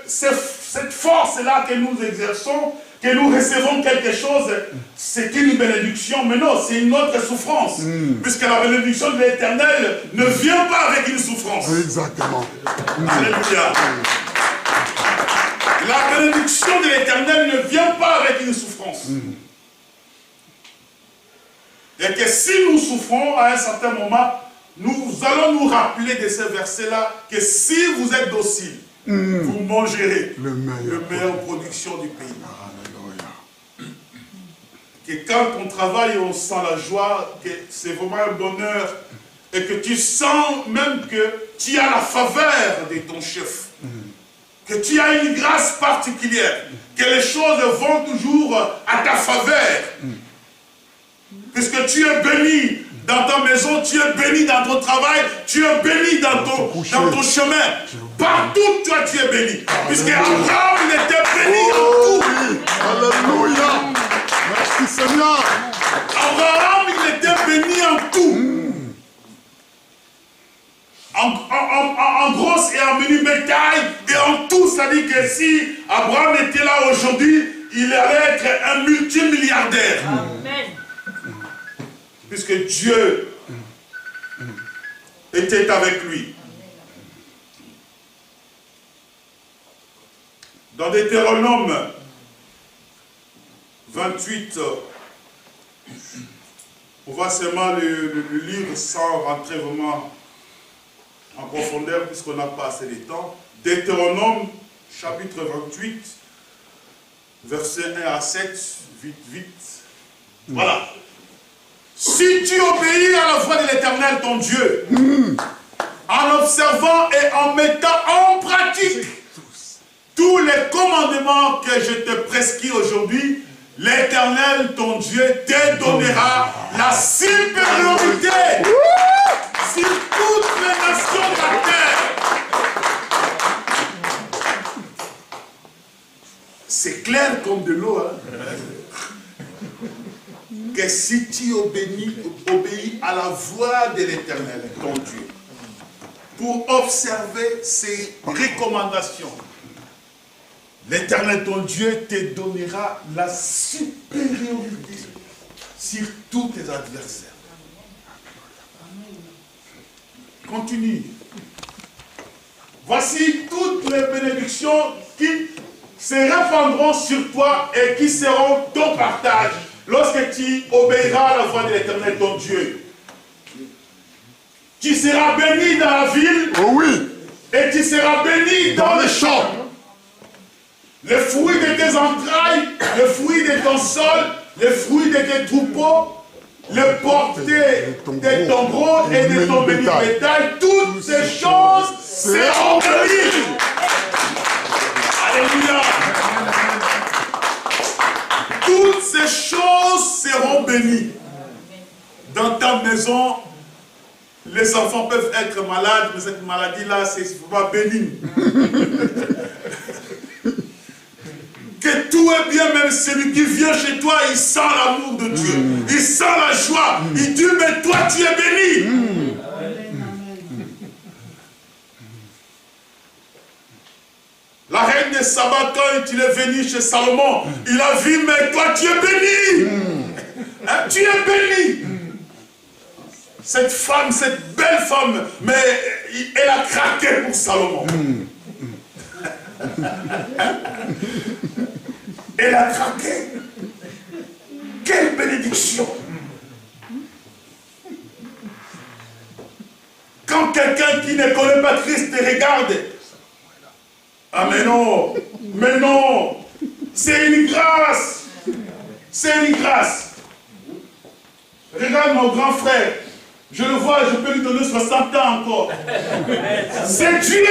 cette force-là que nous exerçons, que nous recevons quelque chose, c'est une bénédiction. Mais non, c'est une autre souffrance. Puisque la bénédiction de l'Éternel ne vient pas avec une souffrance. Exactement. Alléluia. La bénédiction de l'Éternel ne vient pas avec une souffrance. Et que si nous souffrons à un certain moment, nous allons nous rappeler de ces versets-là que si vous êtes docile, vous mangerez le meilleur production du pays. Que quand on travaille, on sent la joie, que c'est vraiment un bonheur, et que tu sens même que tu as la faveur de ton chef, que tu as une grâce particulière, que les choses vont toujours à ta faveur. Puisque tu es béni dans ta maison, tu es béni dans ton travail, tu es béni dans ton chemin. Partout, toi, tu es béni. Puisque Abraham, il était béni en tout. Alléluia. Merci Seigneur. Abraham, il était béni en tout. En grosse et en menu bétail, et en tout, ça dit que si Abraham était là aujourd'hui, il allait être un multimilliardaire. Amen. Puisque Dieu était avec lui. Dans Deutéronome 28, on va seulement le lire sans rentrer vraiment en profondeur puisqu'on n'a pas assez de temps. Deutéronome chapitre 28, versets 1 à 7, vite. Voilà. Si tu obéis à la voix de l'Éternel, ton Dieu, en observant et en mettant en pratique tous les commandements que je te prescris aujourd'hui, l'Éternel, ton Dieu, te donnera la supériorité sur toutes les nations de la terre. C'est clair comme de l'eau, hein? Que si tu obéis à la voix de l'Éternel, ton Dieu, pour observer ses recommandations, l'Éternel, ton Dieu, te donnera la supériorité sur tous tes adversaires. Continue. Voici toutes les bénédictions qui se répandront sur toi et qui seront ton partage lorsque tu obéiras à la voix de l'Éternel, ton Dieu. Tu seras béni dans la ville, oh oui, et tu seras béni dans les champs. Le fruit de tes entrailles, le fruit de ton sol, le fruit de tes troupeaux, le porté de ton gros et de ton béni bétail, toutes ces choses seront bénies. Alléluia. Toutes ces choses seront bénies. Dans ta maison, les enfants peuvent être malades, mais cette maladie-là, c'est pas béni. Que tout est bien, même celui qui vient chez toi, il sent l'amour de Dieu. Il sent la joie. Il dit, mais toi, tu es béni. La reine de Saba, quand il est venu chez Salomon, il a vu, mais toi, tu es béni. Hein, tu es béni. Cette femme, cette belle femme, mais elle a craqué pour Salomon. Elle a craqué. Quelle bénédiction! Quand quelqu'un qui ne connaît pas Christ te regarde, ah mais non, c'est une grâce, c'est une grâce. Regarde mon grand frère, je le vois, je peux lui donner 60 ans encore. C'est Dieu!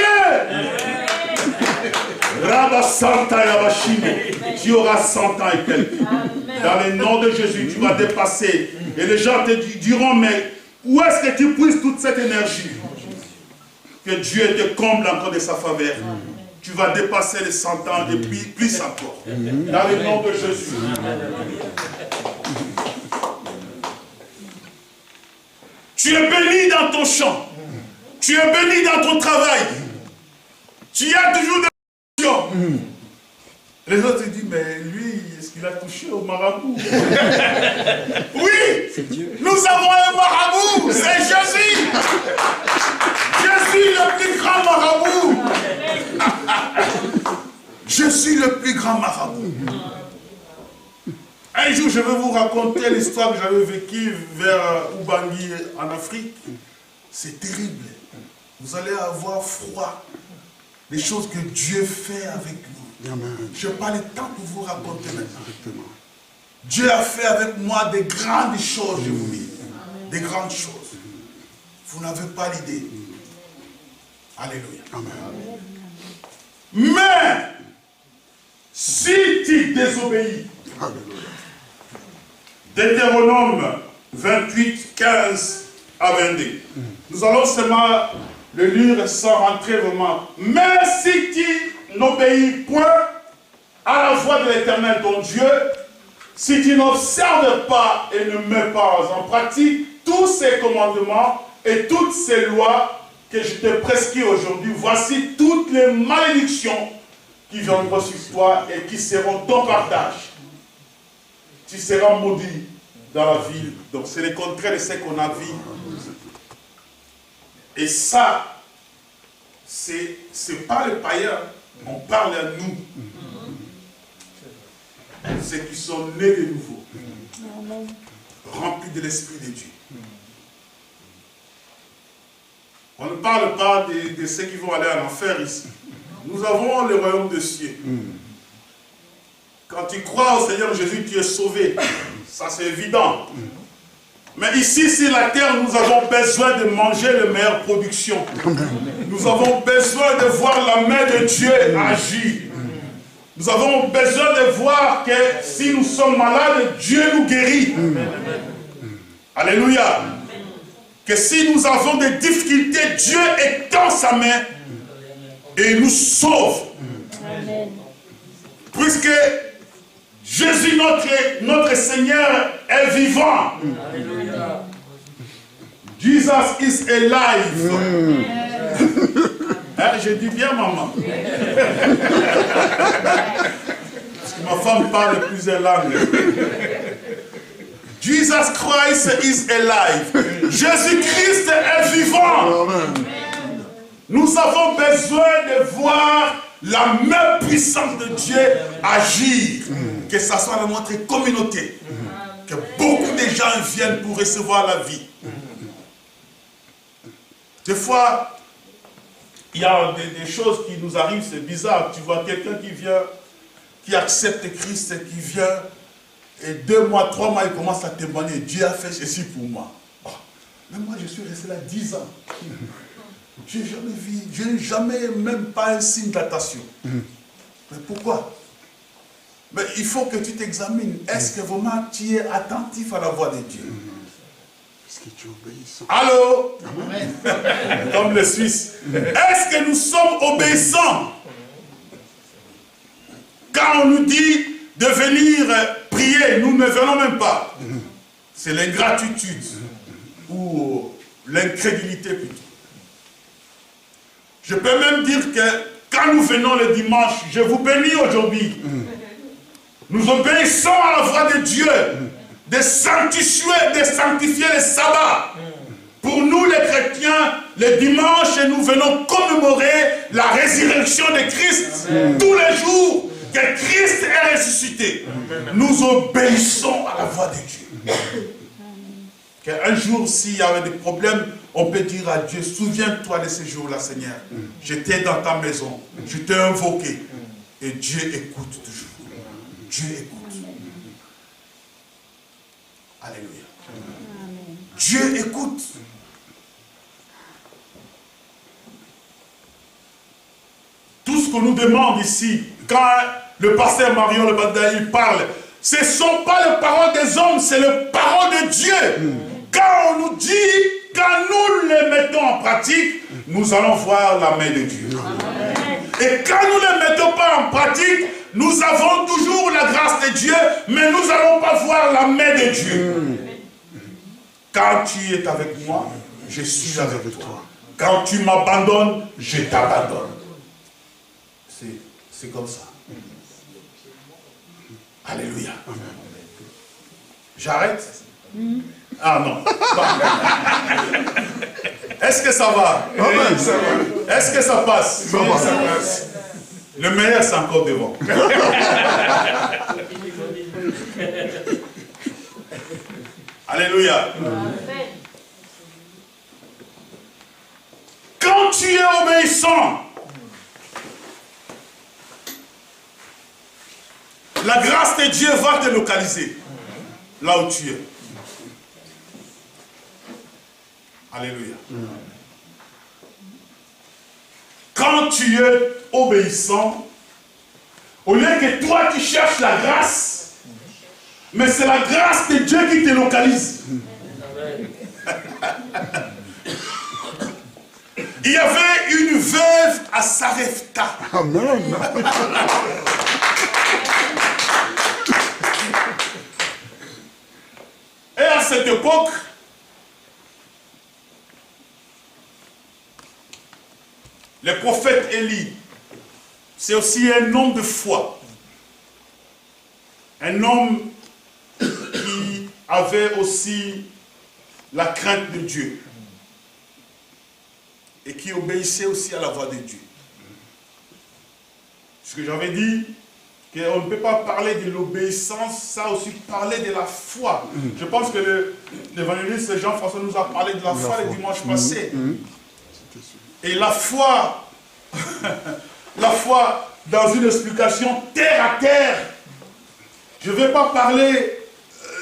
Rabba Santa Yabashino, tu auras 100 ans et quelques. Dans le nom de Jésus, tu vas dépasser. Et les gens te diront, mais où est-ce que tu puisses toute cette énergie? Que Dieu te comble encore de sa faveur. Tu vas dépasser les 100 ans et puis plus encore. Dans le nom de Jésus. Tu es béni dans ton champ. Tu es béni dans ton travail. Tu as toujours des questions. Les autres se disent, mais lui, est-ce qu'il a touché au marabout? Oui, nous avons un marabout, c'est Jésus. Jésus, le plus grand marabout. Je suis le plus grand marabout. Un jour, je vais vous raconter l'histoire que j'avais vécue vers Ubangi en Afrique. C'est terrible. Vous allez avoir froid. Les choses que Dieu fait avec vous. Je n'ai pas le temps pour vous raconter maintenant. Dieu a fait avec moi des grandes choses, je vous dis. Des grandes choses. Vous n'avez pas l'idée. Alléluia. Amen. Mais, si tu désobéis, Deutéronome 28, 15 à 22. Nous allons seulement le lire sans rentrer vraiment. Mais si tu n'obéis point à la voix de l'Éternel ton Dieu, si tu n'observes pas et ne mets pas en pratique tous ces commandements et toutes ces lois que je te prescris aujourd'hui, voici toutes les malédictions qui viendront sur toi et qui seront ton partage. Tu seras maudit dans la ville. Donc c'est le contraire de ce qu'on a vu. Et ça, c'est pas les païens. On parle à nous. Ceux qui sont nés de nouveau. Remplis de l'Esprit de Dieu. On ne parle pas de ceux qui vont aller en enfer ici. Nous avons le royaume des cieux. Quand tu crois au Seigneur Jésus, tu es sauvé. Ça, c'est évident. Mais ici, sur la terre, nous avons besoin de manger les meilleures productions. Nous avons besoin de voir la main de Dieu agir. Nous avons besoin de voir que si nous sommes malades, Dieu nous guérit. Alléluia. Que si nous avons des difficultés, Dieu étend sa main et nous sauve. Puisque Jésus, notre Seigneur, est vivant. Alléluia. Jesus is alive. Hein, je dis bien, maman. Parce que ma femme parle plusieurs langues. Jesus Christ is alive. Jésus-Christ est vivant. Nous avons besoin de voir la main puissante de Dieu agir. Que ce soit dans notre communauté. Que beaucoup de gens viennent pour recevoir la vie. Des fois, il y a des choses qui nous arrivent, c'est bizarre. Tu vois quelqu'un qui vient, qui accepte Christ, qui vient, et 2 mois, 3 mois, il commence à témoigner. Dieu a fait ceci pour moi. Oh, mais moi, je suis resté là 10 ans. Je n'ai jamais vu, je n'ai jamais, même pas un signe d'attention. Mais pourquoi? Mais il faut que tu t'examines. Est-ce que vraiment tu es attentif à la voix de Dieu? Est-ce que tu es obéissant? Allô? Comme le Suisse. Est-ce que nous sommes obéissants? Quand on nous dit de venir prier, nous ne venons même pas. C'est l'ingratitude ou l'incrédulité plutôt. Je peux même dire que quand nous venons le dimanche, je vous bénis aujourd'hui. Nous obéissons à la voix de Dieu de sanctifier le sabbat. Pour nous les chrétiens, le dimanche, nous venons commémorer la résurrection de Christ. Tous les jours, que Christ est ressuscité, nous obéissons à la voix de Dieu. Qu'un jour, s'il y avait des problèmes, on peut dire à Dieu, souviens-toi de ces jours-là, Seigneur. J'étais dans ta maison, je t'ai invoqué. Et Dieu écoute toujours. Dieu écoute. Alléluia. Amen. Dieu écoute. Tout ce qu'on nous demande ici, quand le pasteur Marion Le Banda, il parle, ce ne sont pas les paroles des hommes, c'est les paroles de Dieu. Quand on nous dit, quand nous les mettons en pratique, nous allons voir la main de Dieu. Et quand nous ne les mettons pas en pratique, nous avons toujours la grâce de Dieu, mais nous n'allons pas voir la main de Dieu. Quand tu es avec moi, je suis avec toi. Quand tu m'abandonnes, je t'abandonne. C'est comme ça. Alléluia. J'arrête? Ah non. Est-ce que ça va? Est-ce que ça passe? Ça va. Le meilleur, c'est encore devant. Alléluia. Quand tu es obéissant, la grâce de Dieu va te localiser là où tu es. Alléluia. Quand tu es obéissant, au lieu que toi tu cherches la grâce, mais c'est la grâce de Dieu qui te localise. Il y avait une veuve à Sarepta. Amen. Et à cette époque, le prophète Élie, c'est aussi un homme de foi. Un homme qui avait aussi la crainte de Dieu. Et qui obéissait aussi à la voix de Dieu. Ce que j'avais dit, qu'on ne peut pas parler de l'obéissance, ça aussi parler de la foi. Je pense que l'évangéliste Jean-François nous a parlé de la foi le dimanche passé. Et la foi, la foi dans une explication terre à terre. Je ne vais pas parler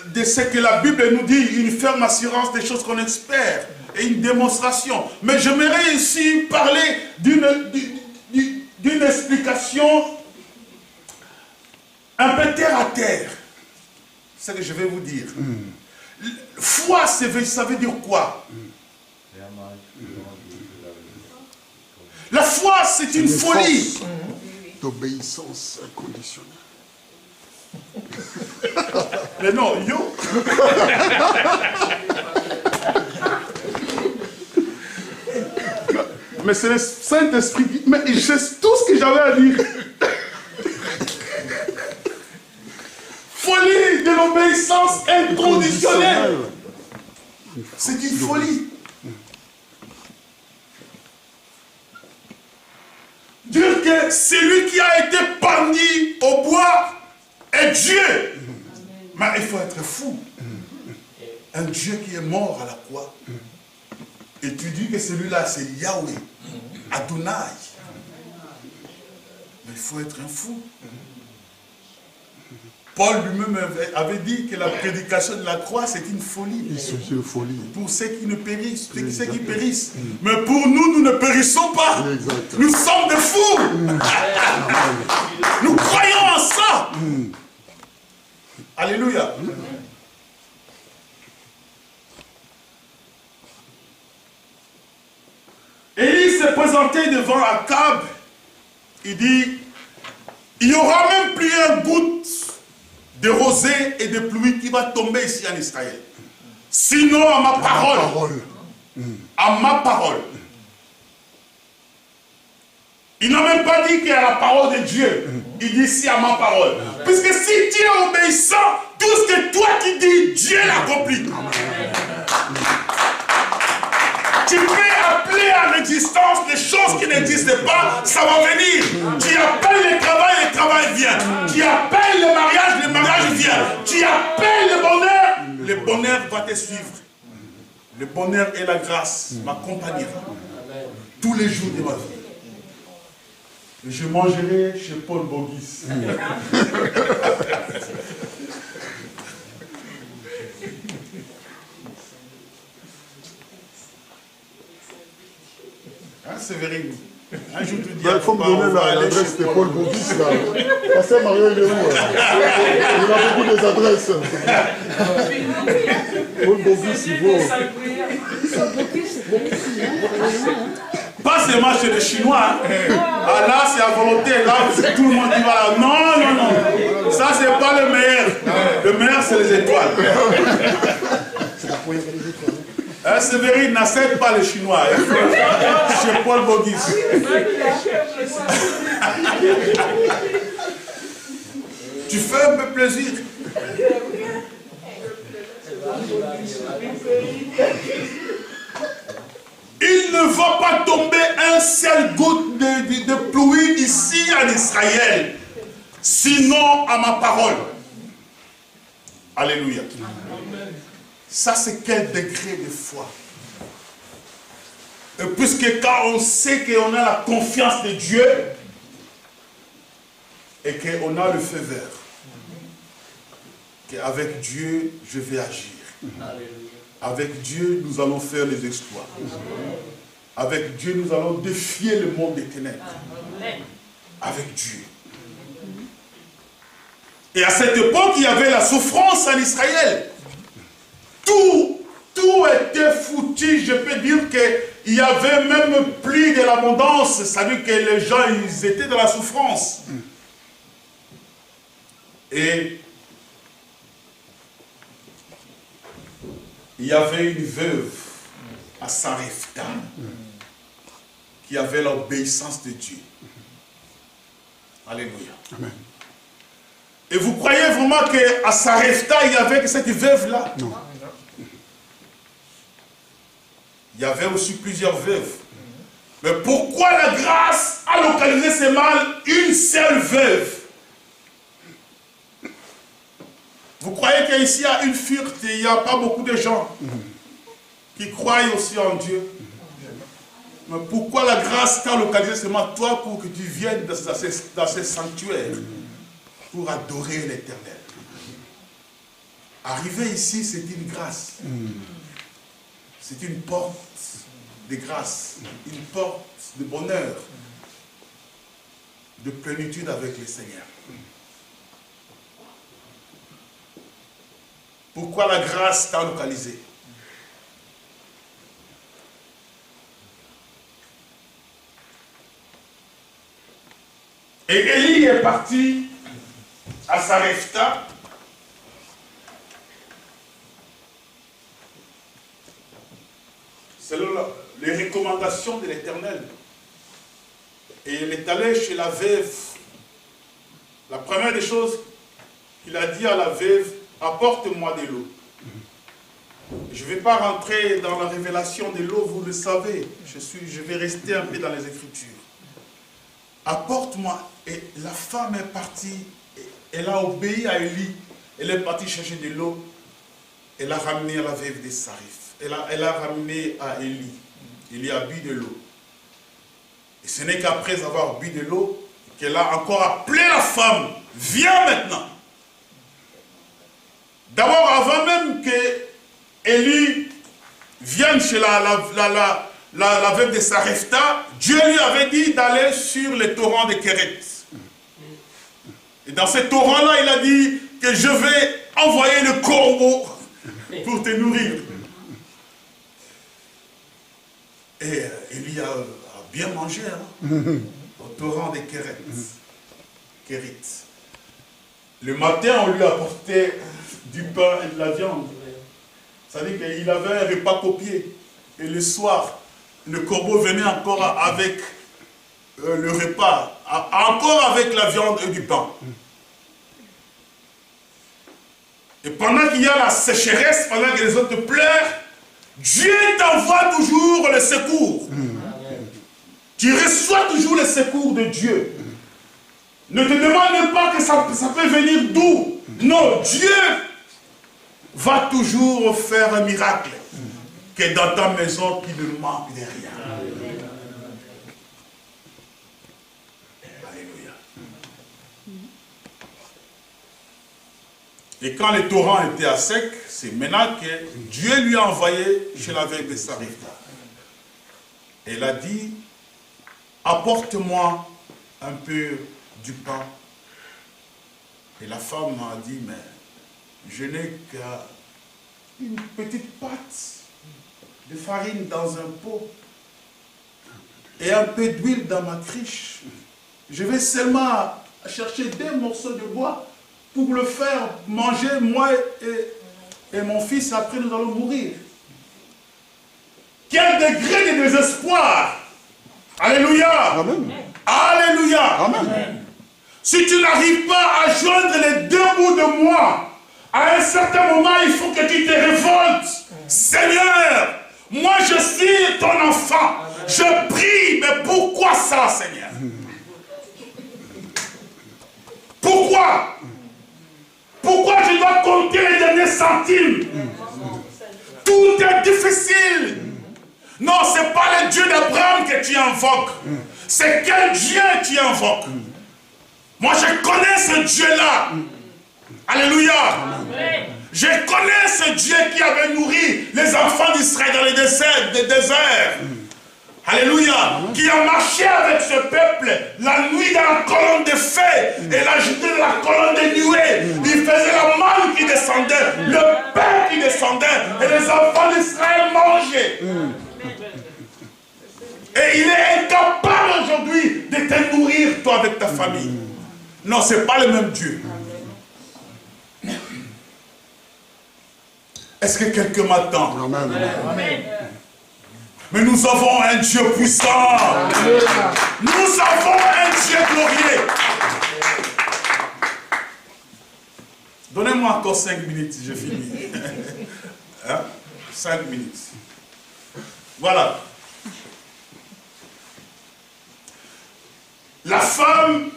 de ce que la Bible nous dit, une ferme assurance des choses qu'on espère et une démonstration. Mais j'aimerais ici parler d'une explication un peu terre à terre. C'est ce que je vais vous dire. Foi, ça veut dire quoi? La foi, c'est une folie. D'obéissance inconditionnelle. Mais non, yo. Mais c'est le Saint-Esprit qui... Mais c'est tout ce que j'avais à dire. Folie de l'obéissance inconditionnelle. C'est une folie. Dire que celui qui a été pendu au bois est Dieu. Mais il faut être fou. Un Dieu qui est mort à la croix. Et tu dis que celui-là, c'est Yahweh, Adonai. Mais il faut être un fou. Paul lui-même avait dit que la prédication de la croix, c'est une folie. C'est une folie. Pour ceux qui ne périssent, ceux qui périssent. Mais pour nous, nous ne périssons pas. Exact. Nous sommes des fous. Nous croyons en ça. Alléluia. Élie s'est présenté devant Akab. Il dit, il n'y aura même plus un goutte de rosée et de pluie qui va tomber ici en Israël. Sinon à ma parole. À ma parole. Il n'a même pas dit qu'il y a la parole de Dieu. Il dit si à ma parole. Puisque si tu es obéissant, tout ce que toi tu dis, Dieu l'accomplit. Tu peux appeler à l'existence des choses qui n'existent pas, ça va venir. Tu appelles le travail travail vient. Tu appelles le mariage vient. Tu appelles le bonheur va te suivre. Le bonheur et la grâce m'accompagnera tous les jours de ma vie. Et je mangerai chez Paul Bogis. Hein, Séverine? Un jour, tu dis, Il faut me donner l'adresse de Paul Bogis là. Pasteur Mario, il est où? Il a beaucoup des adresses. Paul Bogis, il vaut. Pas seulement chez les Chinois. Hein. Ah, là, c'est à volonté. Là, tout le monde dit voilà. Non, non, non. Ça, c'est pas le meilleur. Le meilleur, c'est les étoiles. Hein, Séverine n'accepte pas les Chinois. Chez Paul Bogis. Tu fais un peu plaisir. Il ne va pas tomber un seul goutte de pluie ici en Israël, sinon à ma parole. Alléluia. Ça, c'est quel degré de foi. Et puisque quand on sait qu'on a la confiance de Dieu et qu'on a le feu vert, qu'avec Dieu, je vais agir. Avec Dieu, nous allons faire les exploits. Avec Dieu, nous allons défier le monde des ténèbres. Avec Dieu. Et à cette époque, il y avait la souffrance en Israël. Tout était foutu. Je peux dire qu'il y avait même plus de l'abondance. C'est-à-dire que les gens, ils étaient dans la souffrance. Et il y avait une veuve à Sarepta qui avait l'obéissance de Dieu. Alléluia. Amen. Et vous croyez vraiment qu'à Sarepta, il y avait que cette veuve-là? Non. Il y avait aussi plusieurs veuves. Mais pourquoi la grâce a localisé ces mâles une seule veuve? Vous croyez qu'ici il y a une fuite et il n'y a pas beaucoup de gens qui croient aussi en Dieu? Mais pourquoi la grâce t'a localisé seulement toi pour que tu viennes dans ces sanctuaires pour adorer l'Éternel? Arriver ici, c'est une grâce. C'est une porte de grâce, une porte de bonheur, de plénitude avec le Seigneur. Pourquoi la grâce t'a localisé? Et Élie est parti à Sarepta. Selon les recommandations de l'Éternel. Et il est allé chez la veuve. La première des choses qu'il a dit à la veuve, apporte-moi de l'eau. Je ne vais pas rentrer dans la révélation de l'eau, vous le savez. Je vais rester un peu dans les Écritures. Apporte-moi. Et la femme est partie, elle a obéi à Élie. Elle est partie chercher de l'eau. Elle a ramené à la veuve de Sarepta. Elle a ramené à Élie. Il a bu de l'eau. Et ce n'est qu'après avoir bu de l'eau qu'elle a encore appelé la femme. Viens maintenant. D'abord, avant même que Élie vienne chez la veuve de Sarepta, Dieu lui avait dit d'aller sur le torrent de Kéret. Et dans ce torrent-là, il a dit que je vais envoyer le corbeau pour te nourrir. Et Élie a bien mangé, hein, au torrent de Kérit. Le matin, on lui apportait du pain et de la viande. C'est-à-dire qu'il avait un repas copié. Et le soir, le corbeau venait encore avec le repas, encore avec la viande et du pain. Et pendant qu'il y a la sécheresse, pendant que les autres pleurent, Dieu t'envoie toujours le secours. Tu reçois toujours le secours de Dieu. Ne te demande pas que ça peut venir d'où. Non, Dieu va toujours faire un miracle. Que dans ta maison, qu'il ne manque de rien. Alléluia. Et quand les torrents étaient à sec, c'est maintenant que Dieu lui a envoyé chez la veuve de Sarepta. Elle a dit, apporte-moi un peu du pain. Et la femme a dit, mais je n'ai qu'une petite pâte de farine dans un pot et un peu d'huile dans ma criche. Je vais seulement chercher 2 morceaux de bois pour le faire manger, moi et mon fils, après nous allons mourir. Quel degré de désespoir! Alléluia! Amen. Alléluia! Amen. Si tu n'arrives pas à joindre les 2 bouts de moi, à un certain moment, il faut que tu te révoltes. Seigneur, moi je suis ton enfant. Je prie, mais pourquoi ça, Seigneur? Pourquoi? Pourquoi je dois compter les derniers centimes? Tout est difficile. Non, ce n'est pas le Dieu d'Abraham que tu invoques. C'est quel Dieu tu invoques? Moi, je connais ce Dieu-là. Alléluia. Je connais ce Dieu qui avait nourri les enfants d'Israël dans les déserts. Alléluia. Qui a marché avec ce peuple la nuit dans la colonne de feu et la journée dans la colonne de nuée. Il faisait la manne qui descendait, le pain qui descendait et les enfants d'Israël mangeaient. Et il est incapable aujourd'hui de te nourrir, toi, avec ta famille. Non, ce n'est pas le même Dieu. Est-ce que quelqu'un m'attend? Amen. Mais nous avons un Dieu puissant. Nous avons un Dieu glorieux. Donnez-moi encore 5 minutes, je finis. Hein? 5 minutes. Voilà. La femme,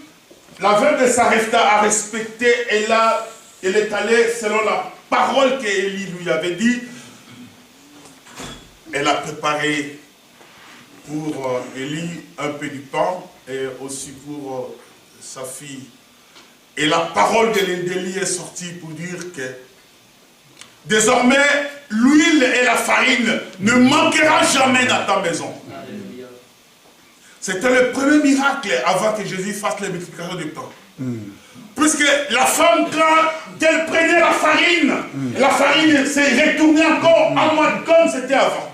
la veuve de Sarepta a respecté, elle est allée selon la parole qu'Élie lui avait dit. Elle a préparé pour Élie un peu du pain et aussi pour sa fille. Et la parole d'Élie est sortie pour dire que désormais, l'huile et la farine ne manqueront jamais dans ta maison. C'était le premier miracle avant que Jésus fasse la multiplication du pain. Puisque la femme, quand elle prenait la farine s'est retournée encore en mode comme c'était avant.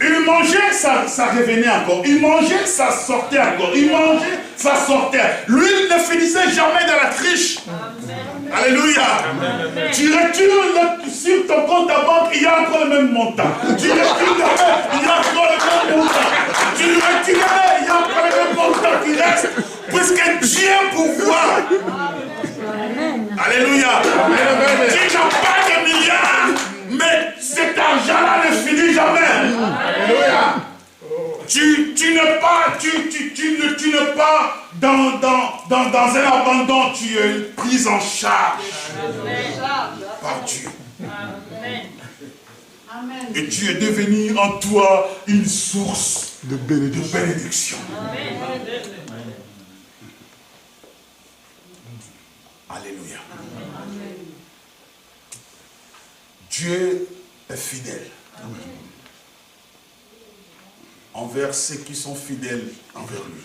Il mangeait, ça revenait encore. Il mangeait, ça sortait encore. Il mangeait, ça sortait. L'huile ne finissait jamais dans la criche. Alléluia. Tu retournes sur ton compte à banque, il y a encore le même montant. Tu retournes il y a encore le même montant. Tu retournes il y a encore le même montant qui reste. Puisque Dieu pourvoit. Alléluia. Tu n'as pas de milliards, mais cet argent-là ne finit jamais. Alléluia. Tu n'es pas dans un abandon, tu es prise en charge par Dieu. Et tu es devenu en toi une source de bénédiction. Alléluia. Dieu est fidèle envers ceux qui sont fidèles envers lui.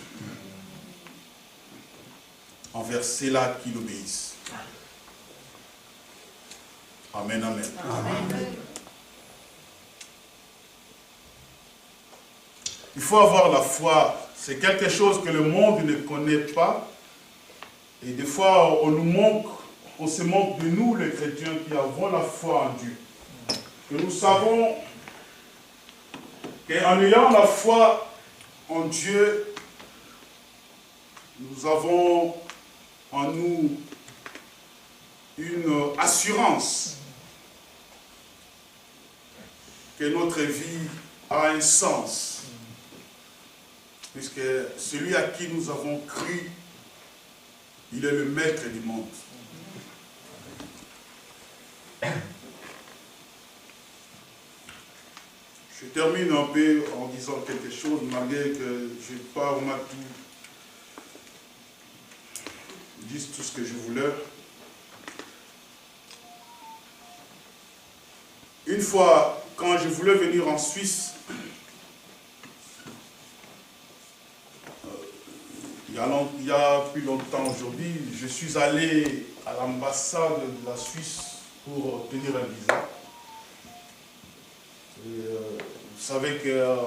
Envers ceux-là qui l'obéissent. Amen, amen. Amen. Il faut avoir la foi. C'est quelque chose que le monde ne connaît pas. Et des fois, on se moque de nous, les chrétiens, qui avons la foi en Dieu. Que nous savons qu'en ayant la foi en Dieu, nous avons en nous une assurance que notre vie a un sens. Puisque celui à qui nous avons cru Il est le maître du monde. Je termine un peu en disant quelque chose, malgré que je n'ai pas vraiment dit tout ce que je voulais. Une fois, quand je voulais venir en Suisse, il y a plus longtemps aujourd'hui, je suis allé à l'ambassade de la Suisse pour obtenir un visa. Et, vous savez que,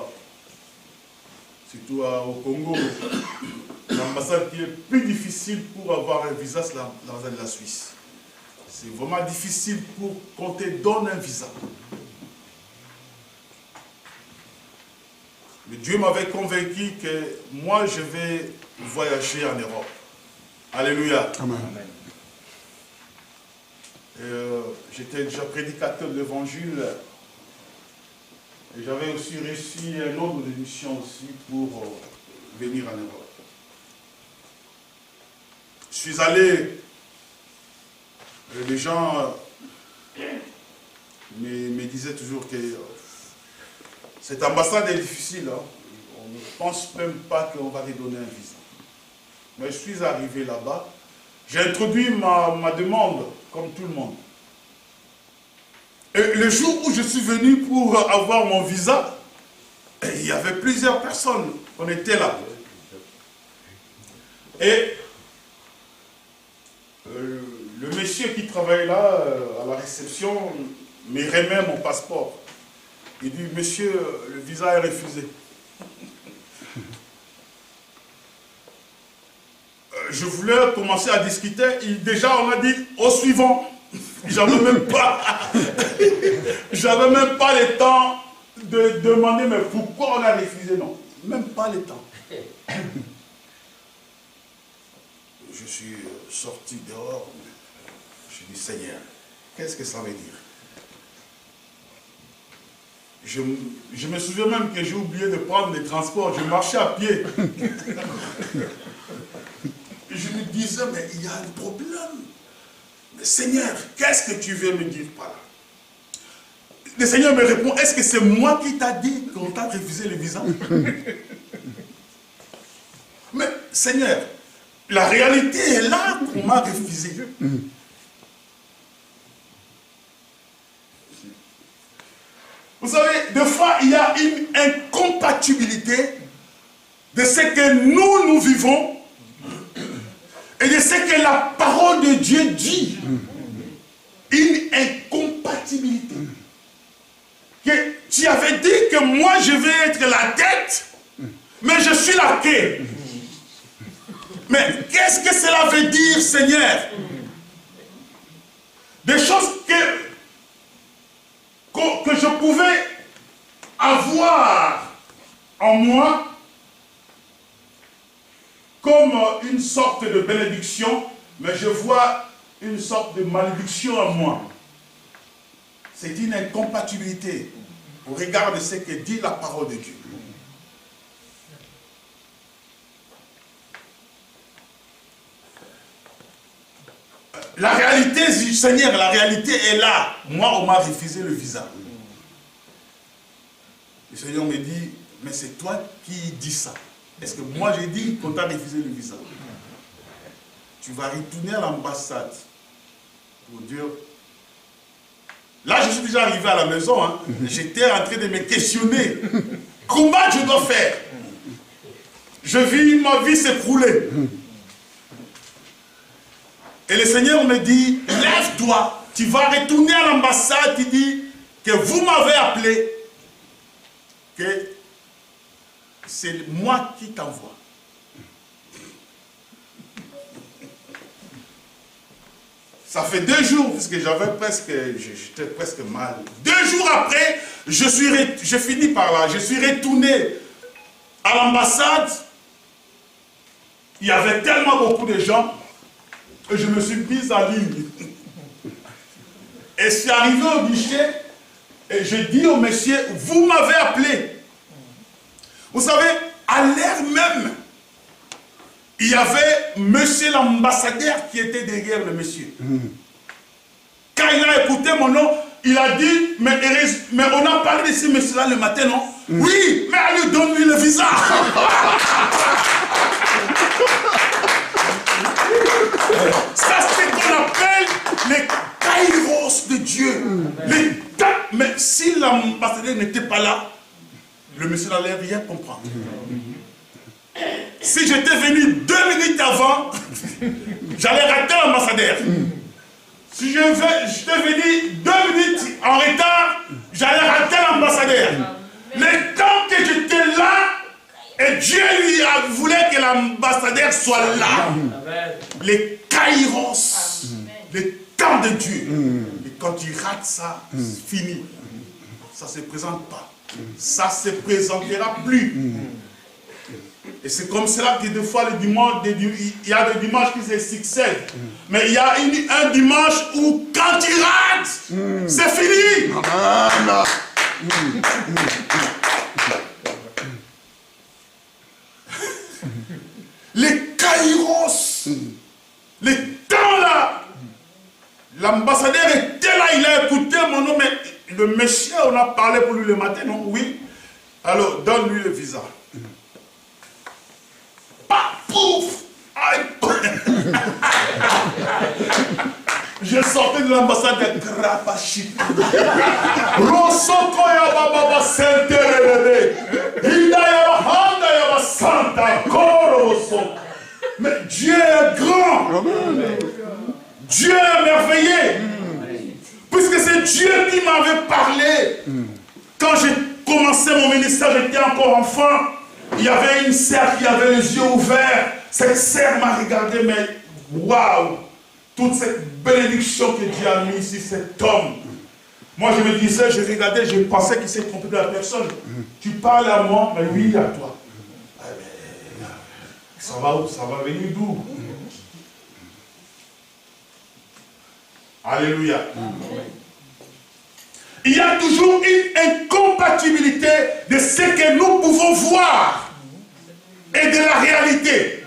surtout au Congo, l'ambassade qui est plus difficile pour avoir un visa, c'est l'ambassade de la Suisse. C'est vraiment difficile pour qu'on te donne un visa. Mais Dieu m'avait convaincu que moi, je vais voyager en Europe. Alléluia. Amen. J'étais déjà prédicateur de l'évangile. Et j'avais aussi reçu un ordre de mission aussi pour venir en Europe. Je suis allé, les gens me disaient toujours que cette ambassade est difficile. Hein. On ne pense même pas qu'on va te donner un visa. Mais je suis arrivé là-bas. J'ai introduit ma demande, comme tout le monde. Et le jour où je suis venu pour avoir mon visa, il y avait plusieurs personnes. On était là. Et le monsieur qui travaille là, à la réception, me remet mon passeport. Il dit, monsieur, le visa est refusé. Je voulais commencer à discuter. Déjà, on a dit, au suivant. J'avais même pas le temps de demander, mais pourquoi on a refusé? Non, même pas le temps. Je suis sorti dehors. Je dis, Seigneur, qu'est-ce que ça veut dire? Je me souviens même que j'ai oublié de prendre les transports. Je marchais à pied. Je me disais, mais il y a un problème. Mais Seigneur, qu'est-ce que tu veux me dire par là? Le Seigneur me répond, est-ce que c'est moi qui t'a dit qu'on t'a refusé le visa? Mais Seigneur, la réalité est là qu'on m'a refusé. Vous savez, des fois, il y a une incompatibilité de ce que nous vivons et de ce que la parole de Dieu dit. Une incompatibilité. Que tu avais dit que moi, je vais être la tête, mais je suis la queue. Mais qu'est-ce que cela veut dire, Seigneur? Des choses que je pouvais avoir en moi comme une sorte de bénédiction, mais je vois une sorte de malédiction en moi. C'est une incompatibilité au regard de ce que dit la parole de Dieu. La réalité, Seigneur, la réalité est là. Moi, on m'a refusé le visa. Le Seigneur me dit, mais c'est toi qui dis ça. Est-ce que moi j'ai dit qu'on t'a refusé le visa? Tu vas retourner à l'ambassade pour dire... Là, je suis déjà arrivé à la maison. Hein. J'étais en train de me questionner. Comment je dois faire? Je vis ma vie s'écrouler. Et le Seigneur me dit, lève-toi, tu vas retourner à l'ambassade, tu dis que vous m'avez appelé, que c'est moi qui t'envoie. Ça fait 2 jours, parce que j'étais presque mal. 2 jours après, je finis par là, je suis retourné à l'ambassade. Il y avait tellement beaucoup de gens. Et je me suis mis en ligne. Et je suis arrivé au guichet et j'ai dit au monsieur, vous m'avez appelé. Vous savez, à l'heure même, il y avait monsieur l'ambassadeur qui était derrière le monsieur. Quand il a écouté mon nom, il a dit, mais on a parlé de ce monsieur-là le matin, non? Oui, mais allez, donne-lui le visa. Ça, c'est ce qu'on appelle les kairos de Dieu. Mais si l'ambassadeur n'était pas là, le monsieur n'allait rien comprendre. Si j'étais venu 2 minutes avant, j'allais rater l'ambassadeur. Si j'étais venu 2 minutes en retard, j'allais rater l'ambassadeur. Le temps que j'étais là, et Dieu lui voulait que l'ambassadeur soit là. Les kairos, le temps de Dieu. Et quand il rate ça, c'est fini. Ça ne se présente pas. Ça ne se présentera plus. Et c'est comme cela que des fois, le dimanche, il y a des dimanches qui se succèdent. Mais il y a un dimanche où quand il rate, c'est fini. Les kairos, les temps là, l'ambassadeur était là, il a écouté mon nom, mais le monsieur, on a parlé pour lui le matin, non? Oui. Alors, donne-lui le visa. Pouf! Je sortais de l'ambassade de Krapachit. Rosokoya Baba Senterere. Hidaya Handaya Santa Koroso. Mais Dieu est grand. Dieu est merveilleux. Puisque c'est Dieu qui m'avait parlé. Quand j'ai commencé mon ministère, j'étais encore enfant. Il y avait une sœur qui avait les yeux ouverts. Cette sœur m'a regardé, mais waouh! Toute cette bénédiction que Dieu a mis sur cet homme. Moi, je me disais, je regardais, je pensais qu'il s'est trompé de la personne. Tu parles à moi, mais oui, à toi. Ça va où? Ça va venir d'où? Alléluia. Il y a toujours une incompatibilité de ce que nous pouvons voir et de la réalité.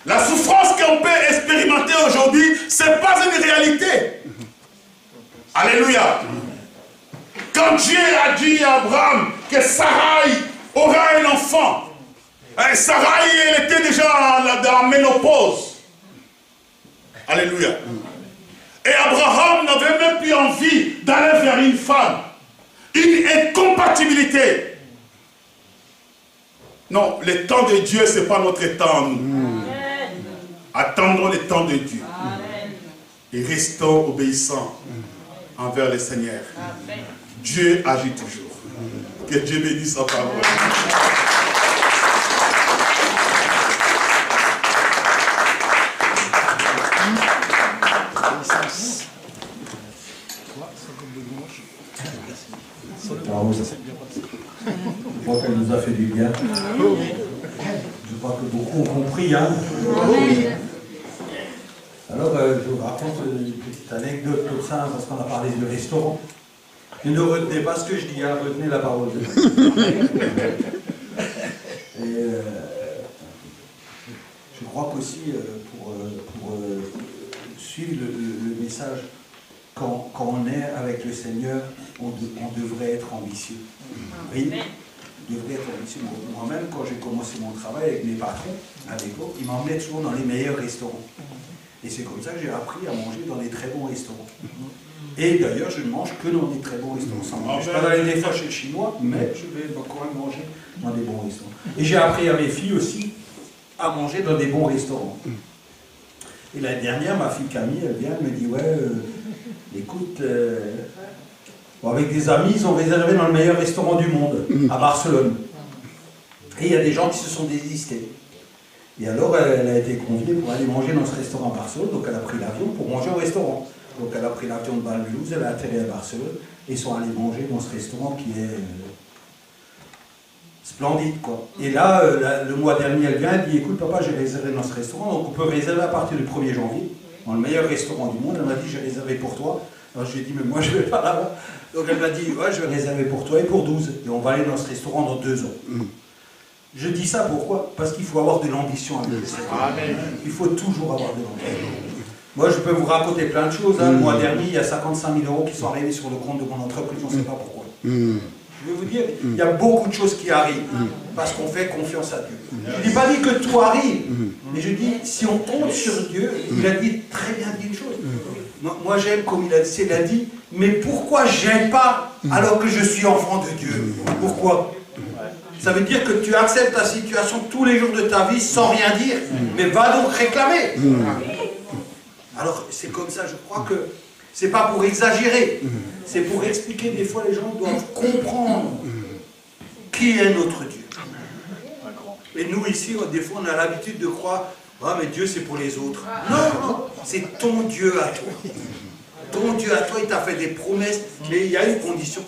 La souffrance qu'on peut expérimenter aujourd'hui, ce n'est pas une réalité. Alléluia. Quand Dieu a dit à Abraham que Sarai aura un enfant, Sarai, elle était déjà dans la ménopause. Alléluia. Et Abraham n'avait même plus envie d'aller vers une femme. Une incompatibilité. Non, le temps de Dieu, ce n'est pas notre temps. Attendons le temps de Dieu. Amen. Et restons obéissants envers le Seigneur. Amen. Dieu agit toujours. Que Dieu bénisse sa parole. Je crois qu'elle nous a fait du bien. Je crois que beaucoup ont compris. Hein. Alors, je vous raconte une petite anecdote comme ça, parce qu'on a parlé du restaurant. Et ne retenez pas ce que je dis, hein, retenez la parole de Dieu. Et je crois qu'aussi, pour suivre le message, quand on est avec le Seigneur, on devrait être ambitieux. Oui, on devrait être ambitieux. Moi-même, quand j'ai commencé mon travail avec mes patrons, à l'époque, ils m'emmenaient toujours dans les meilleurs restaurants. Et c'est comme ça que j'ai appris à manger dans des très bons restaurants. Et d'ailleurs, je ne mange que dans des très bons restaurants. Je ne vais pas aller des fois chez le Chinois, mais je vais quand même manger dans des bons restaurants. Et j'ai appris à mes filles aussi à manger dans des bons restaurants. Et l'année dernière, ma fille Camille, elle vient, elle me dit, ouais, écoute, avec des amis, ils ont réservé dans le meilleur restaurant du monde, à Barcelone. Et il y a des gens qui se sont désistés. Et alors, elle a été conviée pour aller manger dans ce restaurant à Barcelone, donc elle a pris l'avion pour manger au restaurant. Donc elle a pris l'avion de Balmulhouse, elle a atterri à Barcelone, et ils sont allés manger dans ce restaurant qui est splendide, quoi. Et là, le mois dernier, elle vient, elle dit, écoute papa, j'ai réservé dans ce restaurant, donc on peut réserver à partir du 1er janvier, dans le meilleur restaurant du monde. Elle m'a dit, j'ai réservé pour toi. Alors je lui ai dit, mais moi je ne vais pas là-bas. Donc elle m'a dit, ouais, je vais réserver pour toi et pour 12. Et on va aller dans ce restaurant dans 2 ans. Je dis ça pourquoi? Parce qu'il faut avoir de l'ambition avec le Seigneur. Il faut toujours avoir de l'ambition. Moi, je peux vous raconter plein de choses. Le mois dernier, il y a 55 000 € qui sont arrivés sur le compte de mon entreprise, on ne sait pas pourquoi. Je vais vous dire, il y a beaucoup de choses qui arrivent parce qu'on fait confiance à Dieu. Je n'ai pas dit que tout arrive, mais je dis, si on compte sur Dieu, il a dit très bien dit une chose. Moi, j'aime comme il a dit, mais pourquoi j'aime pas alors que je suis enfant de Dieu? Pourquoi? Ça veut dire que tu acceptes ta situation tous les jours de ta vie sans rien dire, mais va donc réclamer. Alors, c'est comme ça, je crois que c'est pas pour exagérer, c'est pour expliquer, des fois les gens doivent comprendre qui est notre Dieu. Et nous ici, des fois on a l'habitude de croire, ah mais Dieu c'est pour les autres. Non, non, c'est ton Dieu à toi. Ton Dieu à toi, il t'a fait des promesses, mais il y a une condition.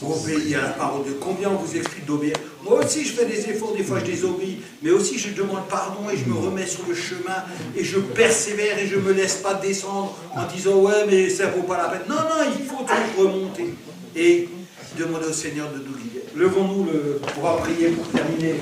Obéir à la parole de Dieu. Combien on vous explique d'obéir? Moi aussi je fais des efforts, des fois je désobéis, mais aussi je demande pardon et je me remets sur le chemin et je persévère et je ne me laisse pas descendre en disant ouais mais ça ne vaut pas la peine. Non, non, il faut toujours remonter et demander au Seigneur de nous guider. Levons-nous, on va prier pour terminer.